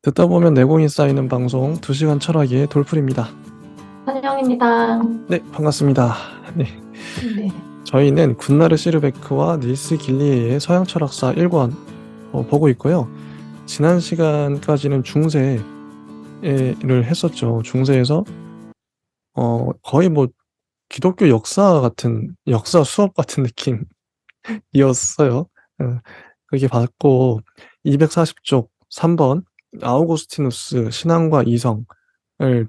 듣다 보면 내공이 쌓이는 방송 2시간 철학의 돌풀입니다. 환영입니다. 네, 반갑습니다. 네, 네. 저희는 군나르 시르베크와 닐스 길리에의 서양 철학사 1권 보고 있고요. 지난 시간까지는 중세를 했었죠. 중세에서 거의 뭐 기독교 역사 같은 역사 수업 같은 느낌이었어요. 그렇게 봤고 240쪽 3번 아우구스티누스 신앙과 이성을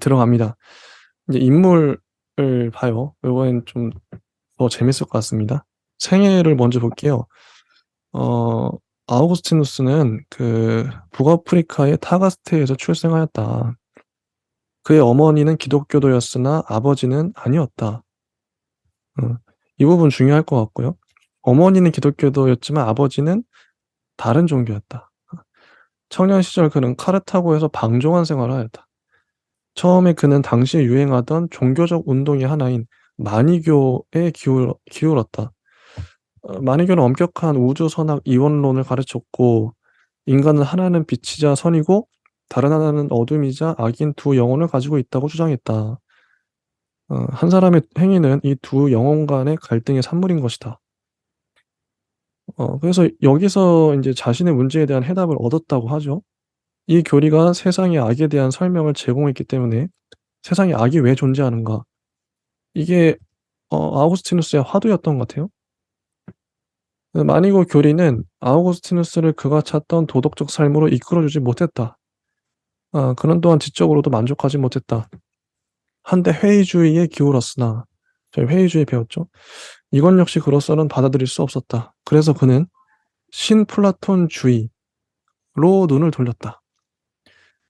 들어갑니다. 이제 인물을 봐요. 이번엔 좀 더 재밌을 것 같습니다. 생애를 먼저 볼게요. 어, 아우구스티누스는 그 북아프리카의 타가스테에서 출생하였다. 그의 어머니는 기독교도였으나 아버지는 아니었다. 이 부분 중요할 것 같고요. 어머니는 기독교도였지만 아버지는 다른 종교였다. 청년 시절 그는 카르타고에서 방종한 생활을 하였다. 처음에 그는 당시에 유행하던 종교적 운동의 하나인 마니교에 기울었다. 마니교는 엄격한 우주 선악 이원론을 가르쳤고 인간은 하나는 빛이자 선이고 다른 하나는 어둠이자 악인 두 영혼을 가지고 있다고 주장했다. 한 사람의 행위는 이 두 영혼 간의 갈등의 산물인 것이다. 그래서 여기서 이제 자신의 문제에 대한 해답을 얻었다고 하죠. 이 교리가 세상의 악에 대한 설명을 제공했기 때문에 세상에 악이 왜 존재하는가? 이게 아우구스티누스의 화두였던 것 같아요. 마니고 교리는 아우구스티누스를 그가 찾던 도덕적 삶으로 이끌어주지 못했다. 그는 또한 지적으로도 만족하지 못했다. 한데 회의주의에 기울었으나 저희 회의주의 배웠죠. 이건 역시 그로서는 받아들일 수 없었다. 그래서 그는 신플라톤주의로 눈을 돌렸다.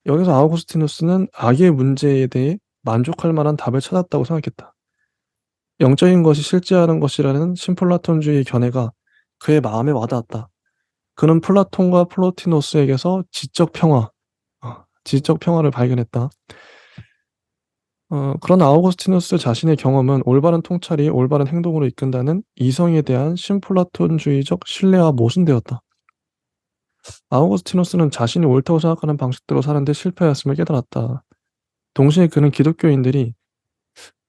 여기서 아우구스티누스는 악의 문제에 대해 만족할 만한 답을 찾았다고 생각했다. 영적인 것이 실제하는 것이라는 신플라톤주의의 견해가 그의 마음에 와닿았다. 그는 플라톤과 플로티노스에게서 지적 평화를 발견했다. 그러나 아우구스티누스 자신의 경험은 올바른 통찰이 올바른 행동으로 이끈다는 이성에 대한 신플라톤주의적 신뢰와 모순되었다. 아우구스티누스는 자신이 옳다고 생각하는 방식대로 사는데 실패하였음을 깨달았다. 동시에 그는 기독교인들이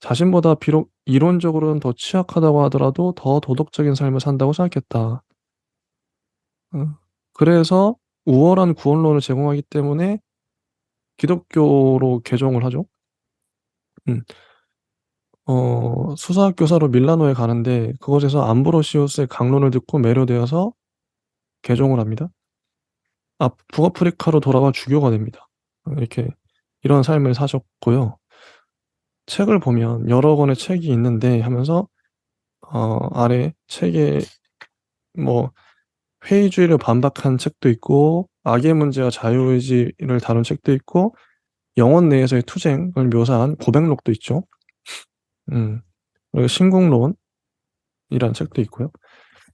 자신보다 비록 이론적으로는 더 취약하다고 하더라도 더 도덕적인 삶을 산다고 생각했다. 어, 그래서 우월한 구원론을 제공하기 때문에 기독교로 개종을 하죠. 음. 수사학 교사로 밀라노에 가는데 그곳에서 암브로시우스의 강론을 듣고 매료되어서 개종을 합니다. 북아프리카로 돌아와 주교가 됩니다. 이렇게 이런 삶을 사셨고요. 책을 보면 여러 권의 책이 있는데 하면서 아래 책에 뭐 회의주의를 반박한 책도 있고 악의 문제와 자유의지를 다룬 책도 있고 영혼 내에서의 투쟁을 묘사한 고백록도 있죠. 음. 그리고 신국론이라는 책도 있고요.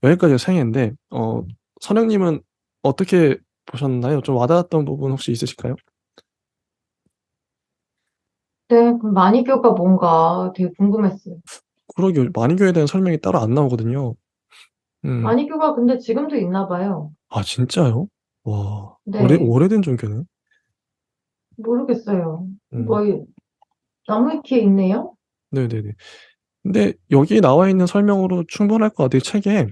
여기까지가 생애인데 선영님은 어떻게 보셨나요? 좀 와닿았던 부분 혹시 있으실까요? 네, 그럼 마니교가 뭔가 되게 궁금했어요. 그러게요. 만이교에 대한 설명이 따로 안 나오거든요. 음. 마니교가 근데 지금도 있나 봐요. 아 진짜요? 와. 네, 오래된 종교네. 모르겠어요. 음. 뭐, 나무위키에 있네요? 네네네. 근데 여기 나와 있는 설명으로 충분할 것 같아요. 책에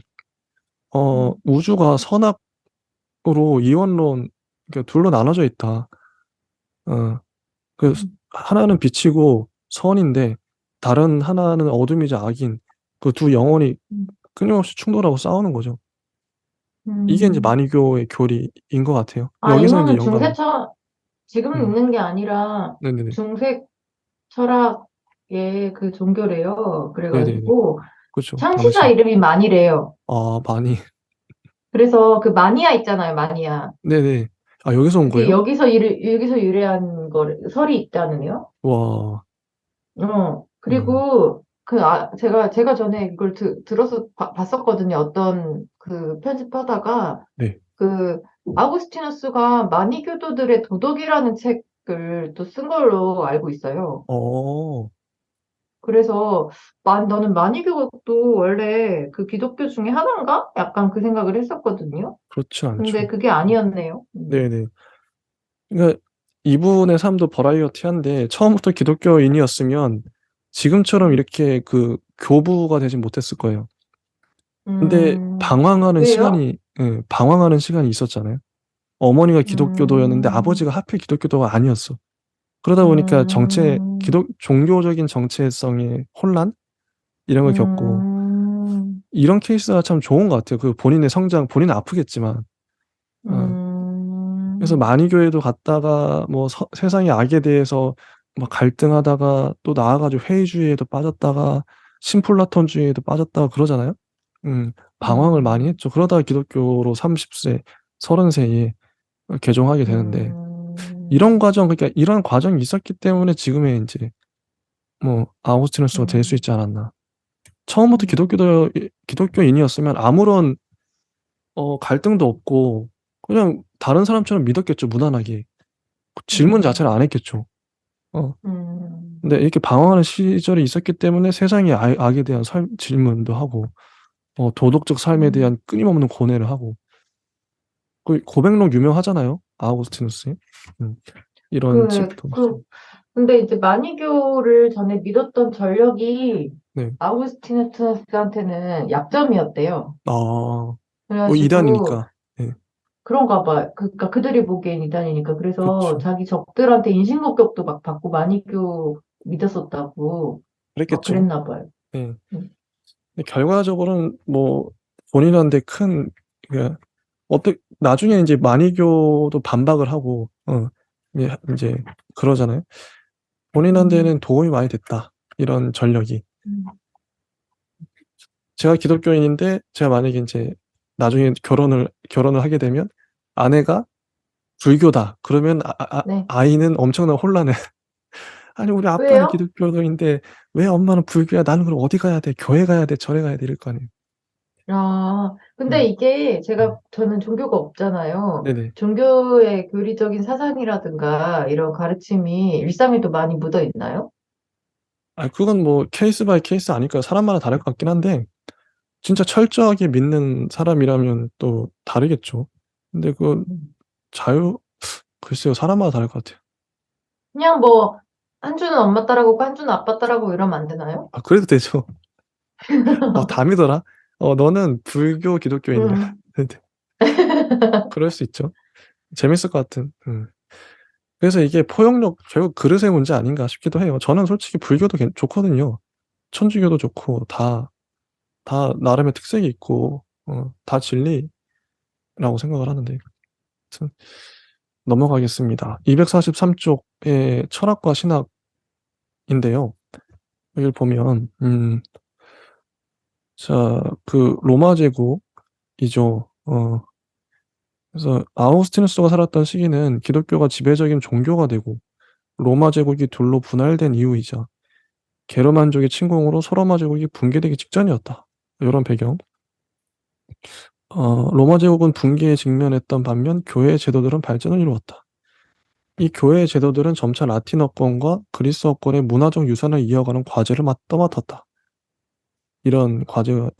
음, 우주가 선악으로 이원론 그러니까 둘로 나눠져 있다. 어. 그 음, 하나는 빛이고 선인데 다른 하나는 어둠이자 악인 그 두 영혼이 음, 끊임없이 충돌하고 싸우는 거죠. 이게 인제 음. 만이교의 교리인 것 같아요. 아, 여기서 인제 이거는 영감을 지금 음. 있는 게 아니라 네네네. 중세 철학의 그 종교래요. 네네네. 그래가지고 그쵸. 창시자 당시. 이름이 마니래요. 아 많이 그래서 그 마니아 있잖아요, 마니아. 네네. 아 여기서 온 그게 거예요? 여기서 유래한 설이 있다는데요. 와. 음. 그리고 제가 전에 이걸 들어서 봤었거든요. 어떤 그 편집하다가 네. 그 아우구스티누스가 마니교도들의 도덕이라는 책을 또 쓴 걸로 알고 있어요. 어. 그래서 너는 마니교도 원래 그 기독교 중에 하나인가? 약간 그 생각을 했었거든요. 그렇지 근데 않죠. 그게 아니었네요. 네네. 그러니까 이분의 삶도 버라이어티한데 처음부터 기독교인이었으면 지금처럼 음. 이렇게 그 교부가 되진 못했을 거예요. 근데 음. 방황하는 왜요? 시간이, 예, 방황하는 시간이 있었잖아요. 어머니가 기독교도였는데 음. 아버지가 하필 기독교도가 아니었어. 그러다 보니까 음. 종교적인 정체성의 혼란? 이런 걸 겪고, 음. 이런 케이스가 참 좋은 것 같아요. 그 본인의 성장, 본인은 아프겠지만, 어, 그래서 음. 만이교회도 갔다가 뭐 세상의 악에 대해서 막 갈등하다가 또 나아가지고 회의주의에도 빠졌다가 신플라톤주의에도 빠졌다가 그러잖아요. 방황을 많이 음. 했죠. 그러다가 기독교로 30세, 30세에 개종하게 되는데, 이런 음. 과정, 그러니까 이런 과정이 있었기 때문에 지금의 이제 뭐 아우구스티누스가 될 수 음. 있지 않았나. 처음부터 음. 기독교인이었으면 아무런 갈등도 없고 그냥 다른 사람처럼 믿었겠죠, 무난하게. 질문 자체를 음. 안 했겠죠. 어. 음. 근데 이렇게 방황하는 시절이 있었기 때문에 세상의 악에 대한 질문도 하고, 도덕적 삶에 음. 대한 끊임없는 고뇌를 하고, 그 고백록 유명하잖아요. 아우구스티누스의. 음, 이런 그, 책도 그, 있어요. 근데 이제 마니교를 전에 믿었던 전력이 네. 아우구스티누스한테는 약점이었대요. 아, 그래가지고 이단이니까. 네. 그런가 봐. 그러니까 그들이 보기엔 이단이니까. 그래서 그쵸. 자기 적들한테 인신공격도 막 받고 마니교 믿었었다고 막 그랬겠죠. 그랬나 봐요. 네. 음. 근데 결과적으로는 뭐 본인한테 큰, 그 나중에 이제 마니교도 반박을 하고, 이제 그러잖아요. 음. 본인한테는 도움이 많이 됐다. 이런 전력이. 음. 제가 기독교인인데 제가 만약에 이제 나중에 결혼을 하게 되면 아내가 불교다. 그러면 네. 아이는 엄청난 혼란을. 아니 우리 아빠는 왜요? 기독교도인데 왜 엄마는 불교야? 나는 그럼 어디 가야 돼? 교회 가야 돼? 절에 가야 돼? 이럴 거 아니에요. 아, 근데 음. 이게 음. 저는 종교가 없잖아요. 네네. 종교의 교리적인 사상이라든가 이런 가르침이 일상에도 많이 묻어 있나요? 그건 뭐 케이스 바이 케이스 아닐까요? 사람마다 다를 것 같긴 한데 진짜 철저하게 믿는 사람이라면 또 다르겠죠. 근데 그 음. 자유 글쎄요. 사람마다 다를 것 같아요. 그냥 뭐, 한 주는 엄마 따라고 한 주는 아빠 따라고 이러면 안 되나요? 그래도 되죠. 다 믿어라. 너는 불교 기독교인이야. 음. 근데 그럴 수 있죠. 재밌을 것 같은. 그래서 이게 포용력 결국 그릇의 문제 아닌가 싶기도 해요. 저는 솔직히 불교도 좋거든요. 천주교도 좋고 다 나름의 특색이 있고 다 진리라고 생각을 하는데 아무튼 넘어가겠습니다. 243쪽의 철학과 신학인데요. 여기를 보면 자, 그 로마 제국이죠. 그래서 아우구스티누스가 살았던 시기는 기독교가 지배적인 종교가 되고 로마 제국이 둘로 분할된 이후이자 게르만족의 침공으로 소로마 제국이 붕괴되기 직전이었다. 이런 배경. 로마 제국은 붕괴에 직면했던 반면 교회 제도들은 발전을 이루었다. 이 교회 제도들은 점차 라틴어권과 그리스어권의 문화적 유산을 이어가는 과제를 떠맡았다. 이런 과제가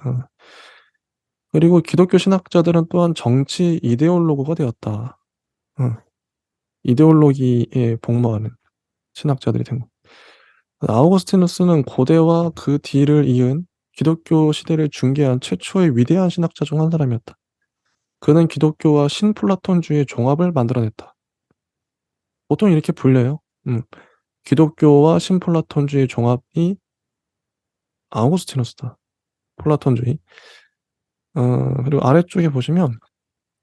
그리고 기독교 신학자들은 또한 정치 이데올로그가 되었다. 어, 이데올로기에 복무하는 신학자들이 된 거. 아우구스티누스는 고대와 그 뒤를 이은 기독교 시대를 중개한 최초의 위대한 신학자 중 한 사람이었다. 그는 기독교와 신플라톤주의의 종합을 만들어냈다. 보통 이렇게 불려요. 음, 기독교와 신플라톤주의 종합이 아우구스티누스다. 플라톤주의. 그리고 아래쪽에 보시면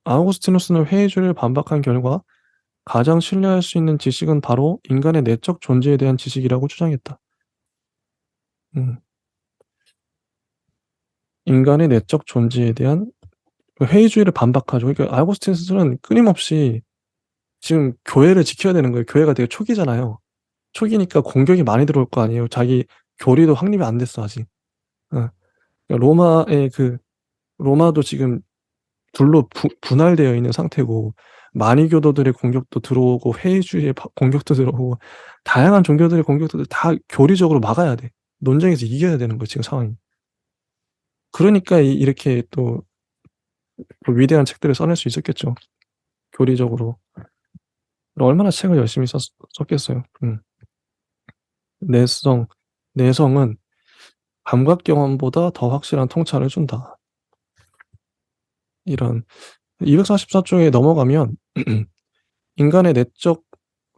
아우구스티누스는 회의주의를 반박한 결과 가장 신뢰할 수 있는 지식은 바로 인간의 내적 존재에 대한 지식이라고 주장했다. 음, 인간의 내적 존재에 대한 회의주의를 반박하죠. 그러니까 아우구스티누스는 끊임없이 지금 교회를 지켜야 되는 거예요. 교회가 되게 초기잖아요. 초기니까 공격이 많이 들어올 거 아니에요. 자기 교리도 확립이 안 됐어 아직. 어. 그러니까 로마도 지금 둘로 분할되어 있는 상태고 마니교도들의 공격도 들어오고 회의주의의 공격도 들어오고 다양한 종교들의 공격도 다 교리적으로 막아야 돼. 논쟁에서 이겨야 되는 거예요, 지금 상황이. 그러니까 이렇게 또 위대한 책들을 써낼 수 있었겠죠. 교리적으로. 얼마나 책을 열심히 썼겠어요. 내성, 내성은 감각 경험보다 더 확실한 통찰을 준다. 이런 244쪽에 넘어가면 인간의 내적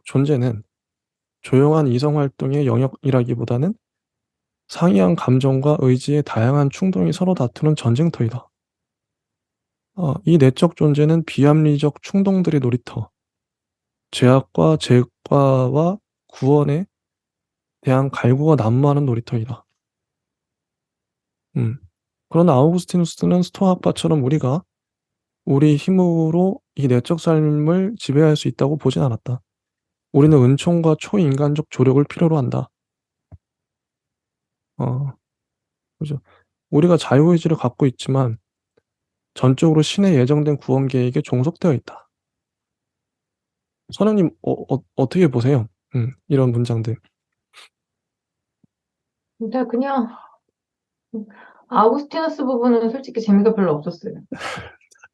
존재는 조용한 이성 활동의 영역이라기보다는 상이한 감정과 의지의 다양한 충동이 서로 다투는 전쟁터이다. 이 내적 존재는 비합리적 충동들의 놀이터, 죄악과 제과와 구원에 대한 갈구가 난무하는 놀이터이다. 그러나 아우구스티누스는 스토아학파처럼 우리가 우리 힘으로 이 내적 삶을 지배할 수 있다고 보진 않았다. 우리는 은총과 초인간적 조력을 필요로 한다. 그죠. 우리가 자유의지를 갖고 있지만 전적으로 신의 예정된 구원 계획에 종속되어 있다. 선생님, 어떻게 보세요? 이런 문장들. 근데 그냥 아우구스티누스 부분은 솔직히 재미가 별로 없었어요.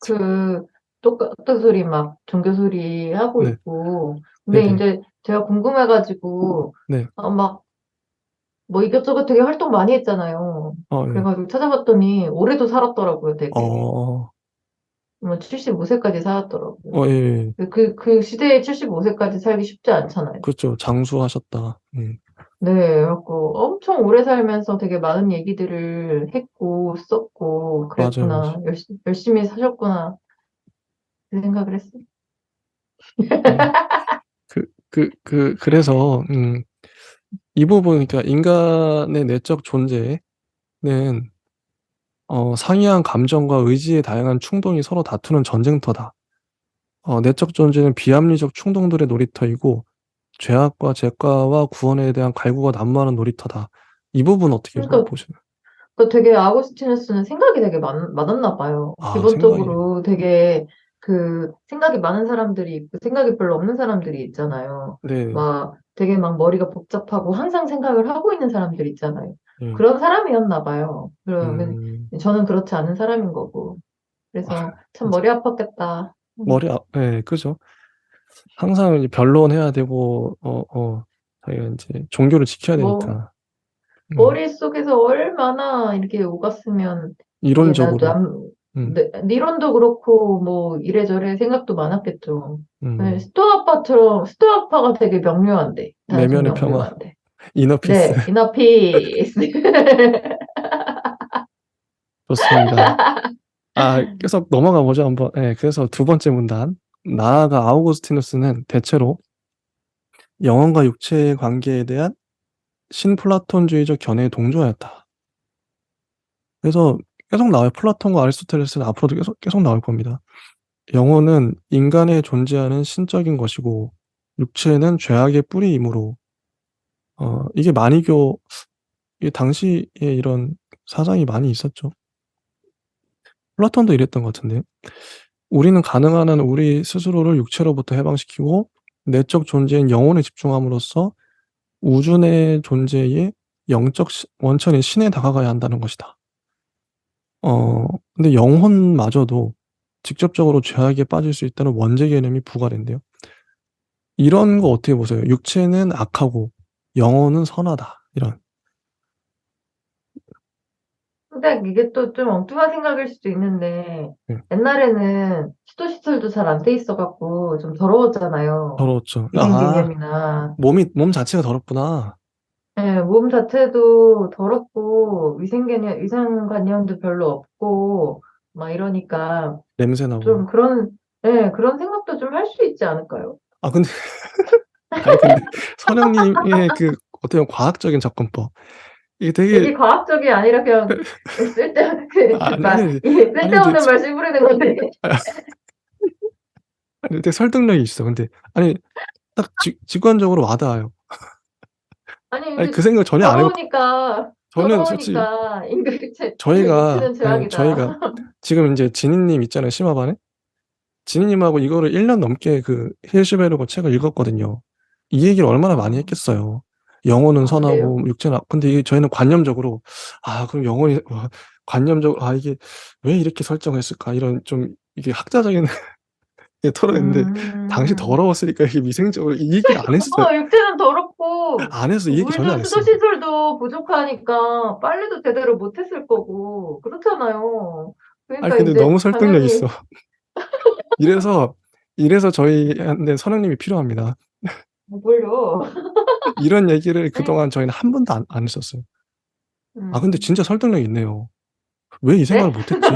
그 똑같은 소리 막 종교 소리 하고 네, 있고. 근데 네네, 이제 제가 궁금해가지고 네, 막 뭐 이것저것 되게 활동 많이 했잖아요. 네, 그래가지고 찾아봤더니 올해도 살았더라고요, 되게. 어, 뭐 75세까지 살았더라고요. 예, 예. 그 시대에 75세까지 살기 쉽지 않잖아요. 그렇죠. 장수하셨다. 네, 그래갖고 엄청 오래 살면서 되게 많은 얘기들을 했고, 썼고, 맞아요, 맞아요. 그랬구나. 열심히 사셨구나. 그 생각을 했어요. 음, 그래서, 이 부분, 그러니까 인간의 내적 존재는, 상이한 감정과 의지의 다양한 충동이 서로 다투는 전쟁터다. 내적 존재는 비합리적 충동들의 놀이터이고, 죄악과 제과와 구원에 대한 갈구가 난무하는 놀이터다. 이 부분 어떻게 그러니까 보시나요? 되게 아고스티누스는 생각이 되게 많았나 봐요. 생각이, 기본적으로 되게 생각이 많은 사람들이 있고 생각이 별로 없는 사람들이 있잖아요. 네, 막 되게 막 머리가 복잡하고 항상 생각을 하고 있는 사람들 있잖아요. 네, 그런 사람이었나 봐요. 그러면 음, 저는 그렇지 않은 사람인 거고. 그래서 참 머리 아팠겠다. 네, 그죠. 항상 이제 변론해야 되고, 자기가 이제 종교를 지켜야 뭐 되니까, 음, 머릿속에서 얼마나 이렇게 오갔으면 이게 이론적으로, 음,理論도 그렇고 뭐 이래저래 생각도 많았겠죠. 네, 음, 스토아파가 되게 명료한데 단순 내면의 평화, 명료한데. 이너피스. 네, 이너피스. 좋습니다. 계속 넘어가 보죠, 한번. 네, 그래서 두 번째 문단. 나아가 아우구스티누스는 대체로 영혼과 육체의 관계에 대한 신플라톤주의적 견해에 동조하였다. 그래서 계속 나와요. 플라톤과 아리스토텔레스는 앞으로도 계속 나올 겁니다. 영혼은 인간에 존재하는 신적인 것이고, 육체는 죄악의 뿌리이므로, 이게 마니교, 이게 당시에 이런 사상이 많이 있었죠. 플라톤도 이랬던 것 같은데. 우리는 가능한 한 우리 스스로를 육체로부터 해방시키고, 내적 존재인 영혼에 집중함으로써 우주 내 존재의 영적 원천인 신에 다가가야 한다는 것이다. 근데 영혼마저도 직접적으로 죄악에 빠질 수 있다는 원죄 개념이 부과된대요. 이런 거 어떻게 보세요? 육체는 악하고 영혼은 선하다. 이런. 근데 이게 또 좀 엉뚱한 생각일 수도 있는데 네, 옛날에는 시도시설도 잘 안 돼 있어갖고 좀 더러웠잖아요. 더러웠죠. 위생개념이나 몸 자체가 더럽구나. 네, 몸 자체도 더럽고 위생관념도 별로 없고 막 이러니까 냄새 나고. 좀 그런 생각도 좀 할 수 있지 않을까요? 근데, 아니, 근데, 선영님의 어떻게 보면 과학적인 접근법. 이게 되게, 이게 과학적이 아니라 그냥 아니, 아니, 아니, 근데, 쓸데없는 말 씨부리는 건데. 아니, 되게 설득력이 있어. 근데, 아니, 딱 직관적으로 와닿아요. 아니 아니, 근데 그 생각 전혀 안 해봤, 저는 솔직히, 인간 저희가, 육체는 예, 죄악이다. 저희가, 지금 이제 지니님 있잖아요, 심화반에. 지니님하고 이거를 1년 넘게 히르시베르거 책을 읽었거든요. 이 얘기를 얼마나 많이 아, 했겠어요. 영혼은 아, 그래요? 선하고 육체는 근데 이게 저희는 관념적으로 그럼 영혼이 관념적으로 이게 왜 이렇게 설정했을까 이런 좀 이게 학자적인 예, 털어냈는데 당시 음. 더러웠으니까 이게 위생적으로 이 얘기를 안 했어요. 육체는 더럽고, 안 해서 이 얘기 전혀 안 물도, 했어요. 수도시설도 부족하니까 빨래도 제대로 못했을 거고, 그렇잖아요. 아니 그러니까 근데 이제 너무 설득력 있어. 당연히, 이래서 이래서 저희한테 선생님이 필요합니다. 뭘요? 이런 얘기를 그동안 저희는 한 번도 안 했었어요. 아 근데 음. 진짜 설득력 있네요. 왜 이 생각을 네? 못 했지?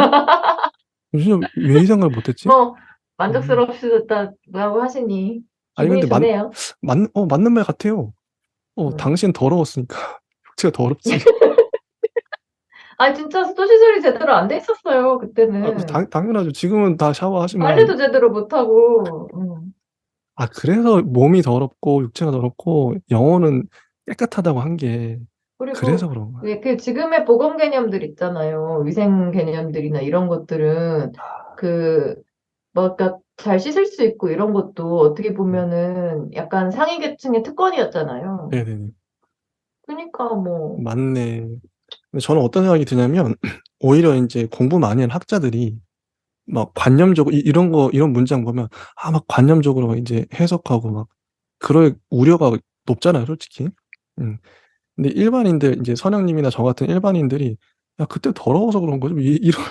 진짜 왜 이 생각을 못 했지? 뭐, 음. 만족스럽다고 하시니, 아니 기분이 근데 좋네요. 맞는 말 같아요. 음. 당신 더러웠으니까 육체가 더럽지. 진짜 수도시설이 제대로 안 돼 있었어요, 그때는. 당연하죠. 지금은 다 샤워하지만 빨래도 제대로 못하고, 그래서 몸이 더럽고 육체가 더럽고 영혼은 깨끗하다고 한 게 그래서 그리고 그런 거야. 왜 그 지금의 보건 개념들 있잖아요. 위생 개념들이나 이런 것들은 그 뭐 그러니까 잘 씻을 수 있고 이런 것도 어떻게 네. 보면은 약간 상위 계층의 특권이었잖아요. 네네네. 그러니까 뭐 맞네. 근데 저는 어떤 생각이 드냐면 오히려 인제 공부 많이 한 학자들이 막 관념적으로 이런 거 이런 문장 보면 막 관념적으로 막 인제 해석하고 막 그럴 우려가 높잖아요 솔직히. 음. 근데 일반인들 인제 선생님이나 저 같은 일반인들이 '야 그때 더러워서 그런 거지.' 뭐 이런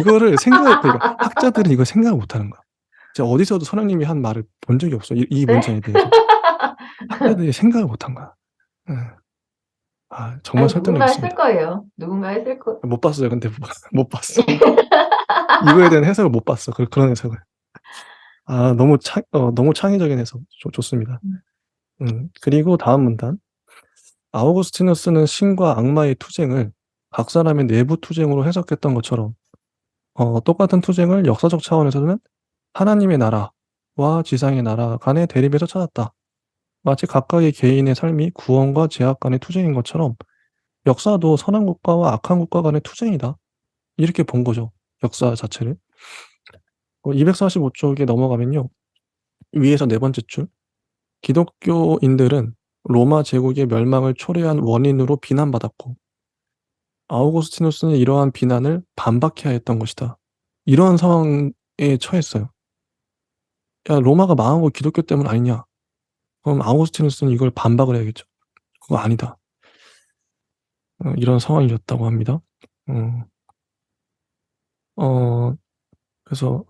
이거를 생각을 그러니까 학자들은 이걸 생각을 못 하는 거야. 제가 어디서도 선생님이 한 말을 본 적이 없어요 이 네? 문장에 대해서. 학자들이 생각을 못 한 거야. 예. 정말 설득력 누군가 했을 있습니다. 거예요. 누군가 했을 거. 못 봤어요 근데 못 봤어. 이거에 대한 해석을 못 봤어. 그런 해석을. 너무 창의적인 해석 좋습니다. 음. 그리고 다음 문단. 아우구스티누스는 신과 악마의 투쟁을 각 사람의 내부 투쟁으로 해석했던 것처럼 똑같은 투쟁을 역사적 차원에서는 하나님의 나라와 지상의 나라 간의 대립에서 찾았다. 마치 각각의 개인의 삶이 구원과 제약 간의 투쟁인 것처럼 역사도 선한 국가와 악한 국가 간의 투쟁이다. 이렇게 본 거죠. 역사 자체를. 245쪽에 넘어가면요. 위에서 네 번째 줄. 기독교인들은 로마 제국의 멸망을 초래한 원인으로 비난받았고 아우구스티누스는 이러한 비난을 반박해야 했던 것이다. 이런 상황에 처했어요. 야, 로마가 망한 거 기독교 때문 아니냐? 그럼 아우구스티누스는 이걸 반박을 해야겠죠. 그거 아니다. 이런 상황이었다고 합니다. 어, 어, 그래서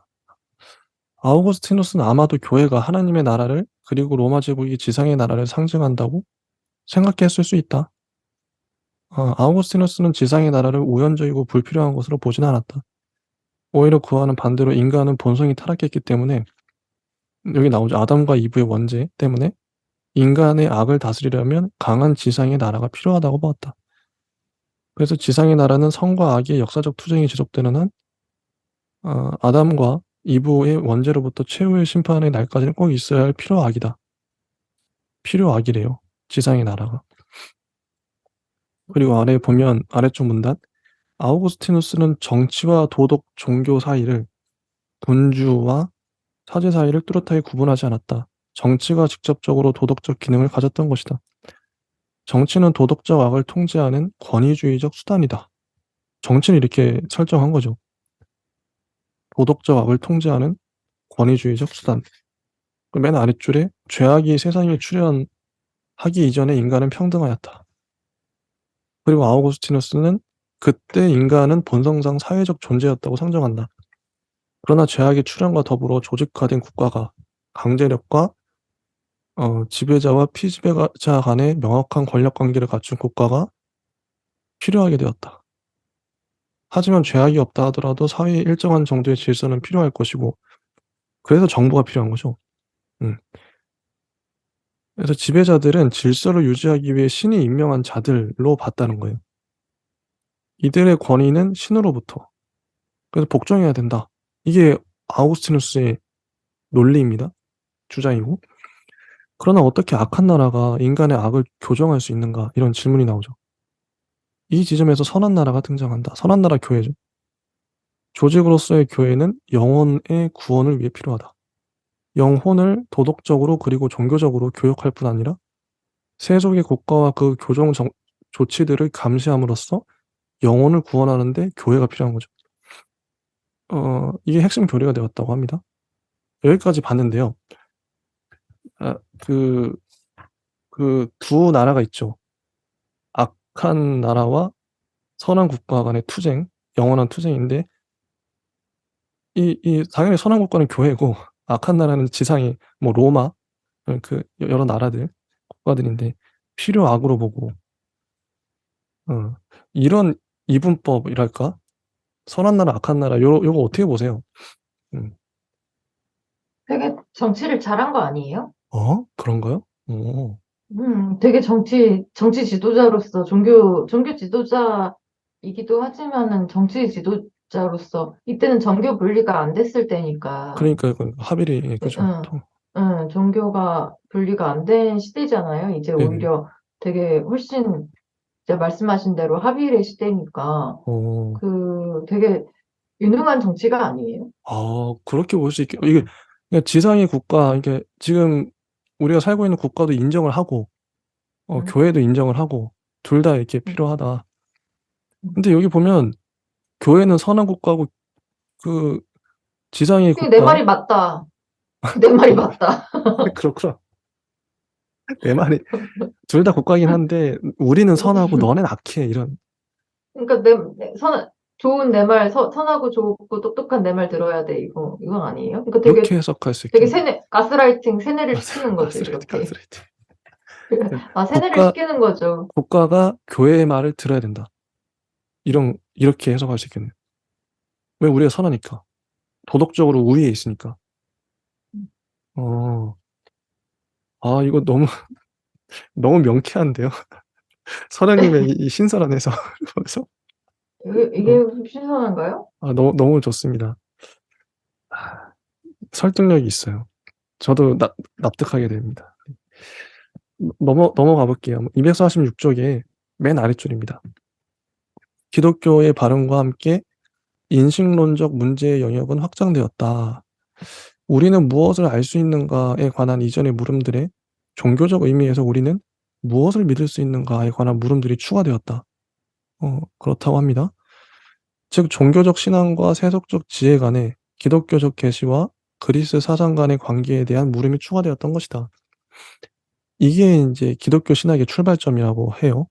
아우구스티누스는 아마도 교회가 하나님의 나라를 그리고 로마 제국이 지상의 나라를 상징한다고 생각했을 수 있다. 아우구스티누스는 지상의 나라를 우연적이고 불필요한 것으로 보진 않았다. 오히려 그와는 반대로 인간은 본성이 타락했기 때문에 여기 나오죠. 아담과 이브의 원죄 때문에 인간의 악을 다스리려면 강한 지상의 나라가 필요하다고 보았다. 그래서 지상의 나라는 성과 악의 역사적 투쟁이 지속되는 한 아담과 이브의 원죄로부터 최후의 심판의 날까지는 꼭 있어야 할 필요악이다. 필요악이래요. 지상의 나라가. 그리고 아래 보면 아래쪽 문단 아우구스티누스는 정치와 도덕, 종교 사이를 군주와 사제 사이를 뚜렷하게 구분하지 않았다. 정치가 직접적으로 도덕적 기능을 가졌던 것이다. 정치는 도덕적 악을 통제하는 권위주의적 수단이다. 정치는 이렇게 설정한 거죠. 도덕적 악을 통제하는 권위주의적 수단. 맨 아랫줄에 죄악이 세상에 출현하기 이전에 인간은 평등하였다. 그리고 아우구스티누스는 그때 인간은 본성상 사회적 존재였다고 상정한다. 그러나 죄악의 출현과 더불어 조직화된 국가가 강제력과 지배자와 피지배자 간의 명확한 권력 관계를 갖춘 국가가 필요하게 되었다. 하지만 죄악이 없다 하더라도 사회에 일정한 정도의 질서는 필요할 것이고 그래서 정부가 필요한 거죠. 음. 그래서 지배자들은 질서를 유지하기 위해 신이 임명한 자들로 봤다는 거예요. 이들의 권위는 신으로부터. 그래서 복종해야 된다. 이게 아우구스티누스의 논리입니다. 주장이고. 그러나 어떻게 악한 나라가 인간의 악을 교정할 수 있는가? 이런 질문이 나오죠. 이 지점에서 선한 나라가 등장한다. 선한 나라 교회죠. 조직으로서의 교회는 영혼의 구원을 위해 필요하다. 영혼을 도덕적으로 그리고 종교적으로 교육할 뿐 아니라 세속의 국가와 그 교정 조치들을 감시함으로써 영혼을 구원하는 데 교회가 필요한 거죠. 이게 핵심 교리가 되었다고 합니다. 여기까지 봤는데요. 아, 그 두 나라가 있죠. 악한 나라와 선한 국가 간의 투쟁, 영원한 투쟁인데 이 당연히 선한 국가는 교회고 악한 나라는 지상이 뭐 로마 그 여러 나라들 국가들인데 필요 악으로 보고 어, 이런 이분법이랄까? 선한 나라, 악한 나라 요거 어떻게 보세요? 음. 되게 정치를 잘한 거 아니에요? 그런가요? 오. 되게 정치 지도자로서, 종교 지도자이기도 하지만은 정치 지도자로서, 이때는 정교 분리가 안 됐을 때니까, 그러니까 그 합일이 그죠. 응, 응, 종교가 분리가 안 된 시대잖아요. 이제 네네. 오히려 되게 훨씬, 이제 말씀하신 대로 합일의 시대니까, 어, 되게 유능한 정치가 아니에요? 그렇게 볼 수 있게 이게 그러니까 지상의 국가 이게 지금 우리가 살고 있는 국가도 인정을 하고 응, 교회도 인정을 하고 둘 다 이렇게 응, 필요하다. 응. 근데 여기 보면 교회는 선한 국가고 그 지상의 그게 내 국가 말이 맞다. 내 말이 맞다. 그렇구나. 내 말이 둘 다 국가긴 한데 우리는 선하고 너넨 악해 이런 그러니까 좋은 내 말, 선하고 좋고 똑똑한 내 말 들어야 돼. 이건 아니에요? 그러니까 그렇게 해석할 수 되게 있겠네요. 가스라이팅, 세뇌를 시키는 거죠, 가스라이팅, 이렇게. 가스라이팅. 세뇌를 국가 시키는 거죠. 국가가 교회의 말을 들어야 된다. 이렇게 해석할 수 있겠네요. 왜 우리가 선하니까 도덕적으로 우위에 있으니까. 어, 이거 너무 너무 명쾌한데요. 선생님의 이 신선한 해석 그래서 이게 어, 신선한가요? 너무 좋습니다. 설득력이 있어요. 저도 납득하게 됩니다. 넘어가 볼게요. 246쪽에 맨 아래줄입니다. 기독교의 발흥과 함께 인식론적 문제의 영역은 확장되었다. 우리는 무엇을 알 수 있는가에 관한 이전의 물음들에 종교적 의미에서 우리는 무엇을 믿을 수 있는가에 관한 물음들이 추가되었다. 그렇다고 합니다. 즉 종교적 신앙과 세속적 지혜 간의 기독교적 계시와 그리스 사상 간의 관계에 대한 물음이 추가되었던 것이다. 이게 이제 기독교 신학의 출발점이라고 해요.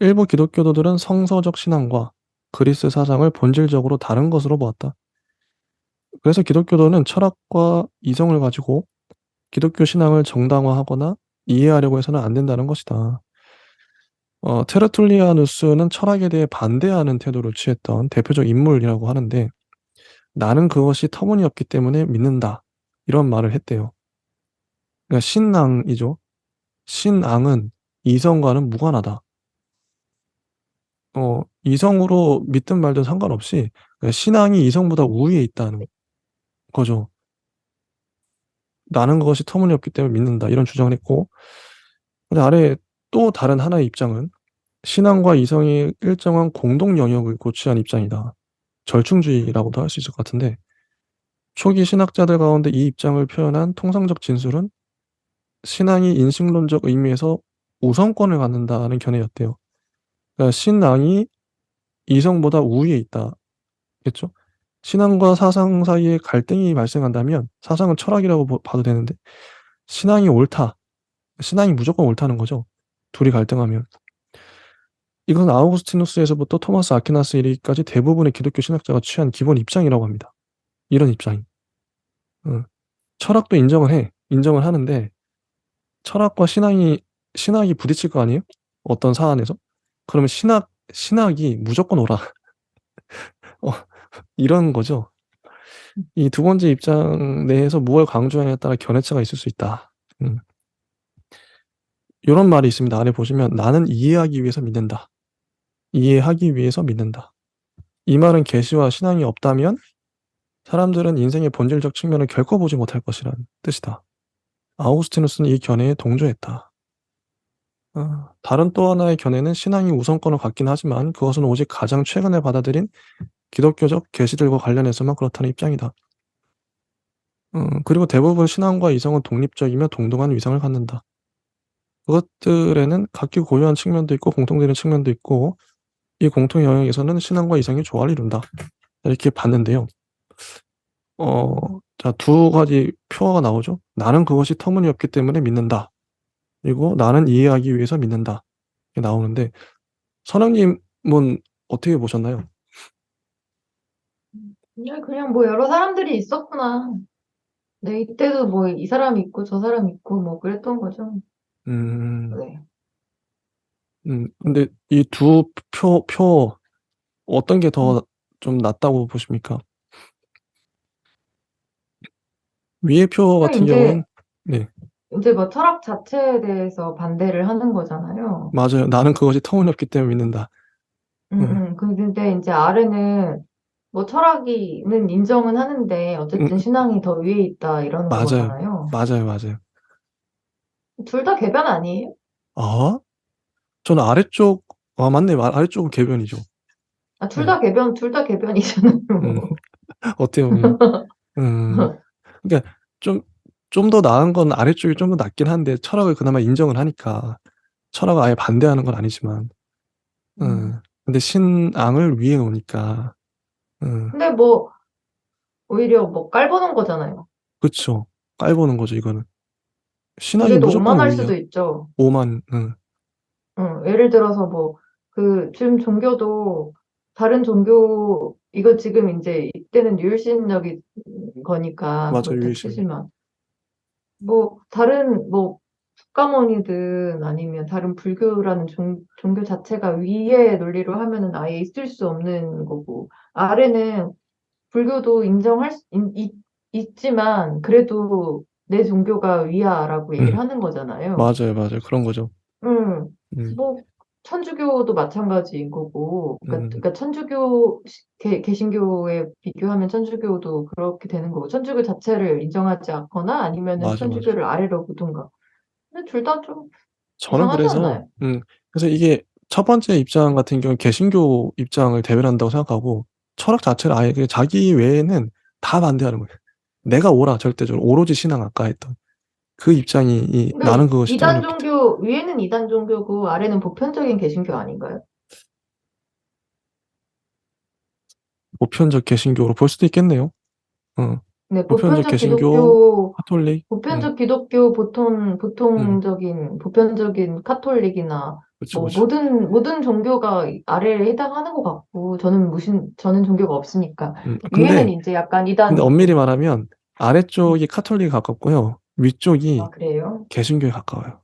일부 기독교도들은 성서적 신앙과 그리스 사상을 본질적으로 다른 것으로 보았다. 그래서 기독교도는 철학과 이성을 가지고 기독교 신앙을 정당화하거나 이해하려고 해서는 안 된다는 것이다. 테르툴리아누스는 철학에 대해 반대하는 태도를 취했던 대표적 인물이라고 하는데 나는 그것이 터무니없기 때문에 믿는다. 이런 말을 했대요. 그러니까 신앙이죠. 신앙은 이성과는 무관하다. 이성으로 믿든 말든 상관없이 그러니까 신앙이 이성보다 우위에 있다는 거죠. 나는 그것이 터무니없기 때문에 믿는다. 이런 주장을 했고 근데 아래 또 다른 하나의 입장은 신앙과 이성이 일정한 공동 영역을 고취한 입장이다. 절충주의라고도 할 수 있을 것 같은데 초기 신학자들 가운데 이 입장을 표현한 통상적 진술은 신앙이 인식론적 의미에서 우선권을 갖는다는 견해였대요. 그러니까 신앙이 이성보다 우위에 있다겠죠. 신앙과 사상 사이에 갈등이 발생한다면 사상은 철학이라고 봐도 되는데 신앙이 옳다. 신앙이 무조건 옳다는 거죠. 둘이 갈등하면. 이건 아우구스티누스에서부터 토마스 아퀴나스 이르기까지 대부분의 기독교 신학자가 취한 기본 입장이라고 합니다. 이런 입장이. 어, 철학도 인정을 해. 인정을 하는데 철학과 신학이 부딪힐 거 아니에요? 어떤 사안에서? 그러면 신학이 무조건 옳아. 어, 이런 거죠. 이 두 번째 입장 내에서 무엇을 강조하냐에 따라 견해차가 있을 수 있다. 이런 말이 있습니다. 아래 보시면 나는 이해하기 위해서 믿는다. 이해하기 위해서 믿는다. 이 말은 계시와 신앙이 없다면 사람들은 인생의 본질적 측면을 결코 보지 못할 것이라는 뜻이다. 아우구스티누스는 이 견해에 동조했다. 다른 또 하나의 견해는 신앙이 우선권을 갖긴 하지만 그것은 오직 가장 최근에 받아들인 기독교적 계시들과 관련해서만 그렇다는 입장이다. 그리고 대부분 신앙과 이성은 독립적이며 동등한 위상을 갖는다. 그것들에는 각기 고유한 측면도 있고 공통되는 측면도 있고 이 공통 영역에서는 신앙과 이성이 조화를 이룬다. 이렇게 봤는데요. 자, 두 가지 표어가 나오죠. 나는 그것이 터무니없기 때문에 믿는다. 그리고 나는 이해하기 위해서 믿는다. 이게 나오는데, 선생님은 어떻게 보셨나요? 그냥 뭐 여러 사람들이 있었구나. 네, 이때도 뭐 이 사람 있고 저 사람 있고 뭐 그랬던 거죠. 음, 네. 근데 이 두 표, 어떤 게 음. 더 좀 낫다고 보십니까? 위의 표 그냥 같은 경우엔, 네, 이제 뭐 철학 자체에 대해서 반대를 하는 거잖아요. 맞아요. 나는 그것이 터무니없기 때문에 믿는다. 응, 근데 이제 아래는 뭐 철학이는 인정은 하는데 응, 어쨌든 신앙이 더 위에 있다 이러는 맞아요. 거잖아요. 맞아요. 맞아요. 둘 다 개변 아니에요? 아, 저는 아래쪽, 아, 맞네. 아래쪽은 개변이죠. 아, 둘 네. 다 개변, 둘 다 개변이잖아요. 음, 어떻게 보면. 음, 그러니까 좀, 좀 더 나은 건 아래쪽이 좀 더 낫긴 한데, 철학을 그나마 인정을 하니까, 철학을 아예 반대하는 건 아니지만, 음. 근데 신앙을 위에 놓으니까, 근데 뭐 오히려 뭐 깔보는 거잖아요. 그쵸. 깔보는 거죠, 이거는. 신앙이 그게 더 무조건 오만할 우위야. 수도 있죠. 오만, 예를 들어서 뭐, 지금 종교도 다른 종교, 이거 지금 이제 이때는 유일신적인 거니까 맞아, 그렇다 유일신. 치지만, 뭐, 다른, 뭐, 석가모니든 아니면 다른 불교라는 종교 자체가 위의 논리로 하면은 아예 있을 수 없는 거고, 아래는 불교도 있지만, 그래도 내 종교가 위야라고 얘기를 음, 하는 거잖아요. 맞아요, 맞아요. 그런 거죠. 음, 음, 뭐, 천주교도 마찬가지인 거고, 음, 그러니까 천주교, 개신교에 비교하면 천주교도 그렇게 되는 거고, 천주교 자체를 인정하지 않거나 아니면은 맞아, 맞아. 천주교를 아래로 보든가. 근데 둘 다 좀 저는 이상하지 그래서, 않나요? 그래서 이게 첫 번째 입장 같은 경우는 개신교 입장을 대변한다고 생각하고, 철학 자체를 아예 그냥 자기 외에는 다 반대하는 거예요. 내가 옳아, 절대적으로. 오로지 신앙 아까 했던. 그 입장이, 근데 나는 그것이 이단 터무니없기 때문에. 종교, 위에는 이단 종교고 아래는 보편적인 개신교 아닌가요? 보편적 개신교로 볼 수도 있겠네요. 어, 네, 보편적 개신교, 카톨릭, 보편적 기독교 음, 보편적인 카톨릭이나 그쵸, 뭐 그쵸. 모든 종교가 아래에 해당하는 것 같고 저는 종교가 없으니까 위에는 근데, 이제 약간 엄밀히 말하면, 아래쪽이 카톨릭에 가깝고요. 아 위쪽이 그래요? 개신교에 가까워요.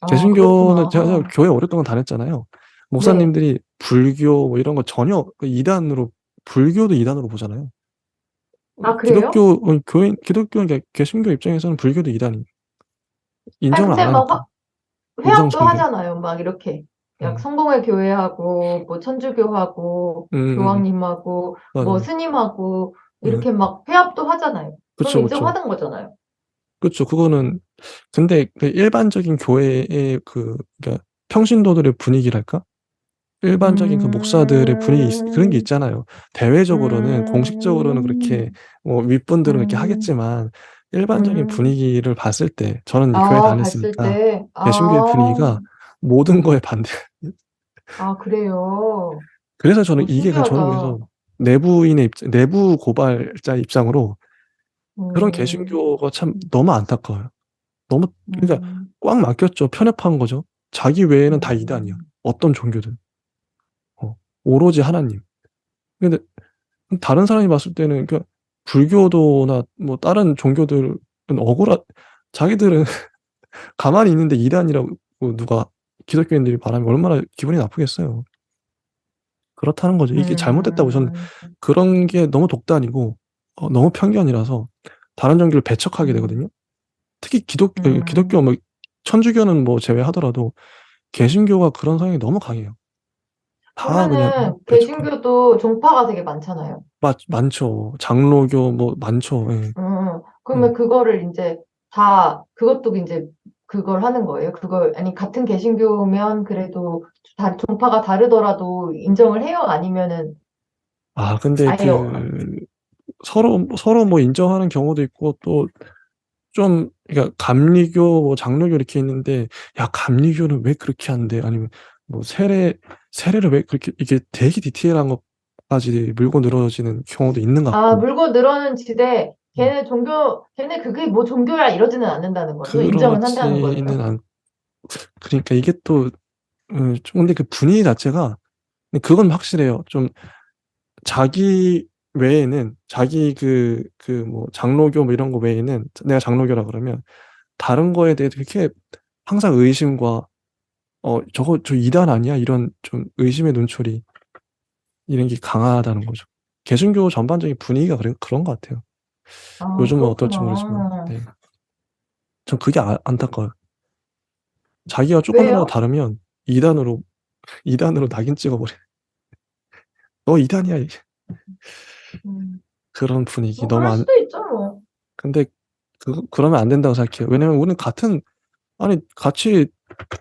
아 개신교는 그렇구나. 제가 교회 오랫동안 다녔잖아요. 네. 목사님들이 불교 뭐 이런 거 전혀 그 이단으로 불교도 이단으로 보잖아요. 아 그래요? 기독교 교인 기독교 그러니까 개신교 입장에서는 불교도 이단이 아니 인정을 안 근데 막 하니까 우상 회합도 숭배. 하잖아요. 막 이렇게 약 음, 성공회 교회하고 뭐 천주교하고 음, 음, 교황님하고 뭐 맞아요. 스님하고 음, 이렇게 막 회합도 하잖아요. 그럼 그쵸, 그쵸, 인정하는 거잖아요. 그쵸. 그거는 근데 그 일반적인 교회의 그러니까 평신도들의 분위기랄까? 일반적인 그 목사들의 분위기 그런 게 음, 있잖아요. 대외적으로는 공식적으로는 그렇게 음, 뭐 윗분들은 그렇게 음, 하겠지만 일반적인 음. 분위기를 봤을 때 저는 교회 아, 봤을 다녔으니까 때, 개신교의 분위기가 모든 거에 반대. 그래요. 그래서 저는 이게 저는 신기하다. 그래서 내부 고발자 입장으로 그런 음, 개신교가 참 너무 안타까워요. 너무 그러니까 음, 꽉 막혔죠. 편협한 거죠. 자기 외에는 다 이단이야. 음, 어떤 종교든. 오로지 하나님. 근데 다른 사람이 봤을 때는 그 불교도나 뭐 다른 종교들은 자기들은 가만히 있는데 이단이라고 누가 기독교인들이 말하면 얼마나 기분이 나쁘겠어요. 그렇다는 거죠. 이게 잘못됐다고 저는 음, 그런 게 너무 독단이고 너무 편견이라서 다른 종교를 배척하게 음, 되거든요. 특히 기독교 음. 뭐 천주교는 뭐 제외하더라도 개신교가 그런 성향이 너무 강해요. 다 그냥 보면은 배척하고 개신교도 종파가 되게 많잖아요. 많죠. 장로교 뭐 많죠. 예. 그러면 음. 그거를 이제 다 그것도 이제 그걸 하는 거예요. 그걸 아니 같은 개신교면 그래도 종파가 다르더라도 인정을 해요? 아니면은 아, 근데 아예 서로 뭐 인정하는 경우도 있고, 또 좀, 그러니까 감리교, 뭐 장로교 이렇게 있는데, 야, 감리교는 왜 그렇게 한대? 아니면 뭐 세례를 왜 그렇게, 이게 되게 디테일한 것까지 물고 늘어지는 경우도 있는 것 같고, 물고 늘어는 지대 음. 걔네 그게 뭐 종교야 이러지는 않는다는 거죠. 인정은 한다는 거죠. 그렇지는 않, 그러니까 이게 또, 좀 근데 그 분위기 자체가, 근데 그건 확실해요. 좀 자기 외에는, 자기 뭐 장로교 뭐 이런 거 외에는, 내가 장로교라 그러면, 다른 거에 대해 그렇게 항상 의심과, 저거 저 이단 아니야? 이런 좀 의심의 눈초리, 이런 게 강하다는 거죠. 개신교 전반적인 분위기가 그런 것 같아요. 아, 요즘은 어떨지 모르지만, 그렇구나. 네. 전 그게 안타까워요. 자기가 조금이라도 왜요? 다르면 이단으로, 이단으로 낙인 찍어버려. 너 이단이야. 음, 그런 분위기 뭐 너무 그럴 안, 수도 있죠, 뭐. 근데 그러면 안 된다고 생각해요. 왜냐면 우리는 아니 같이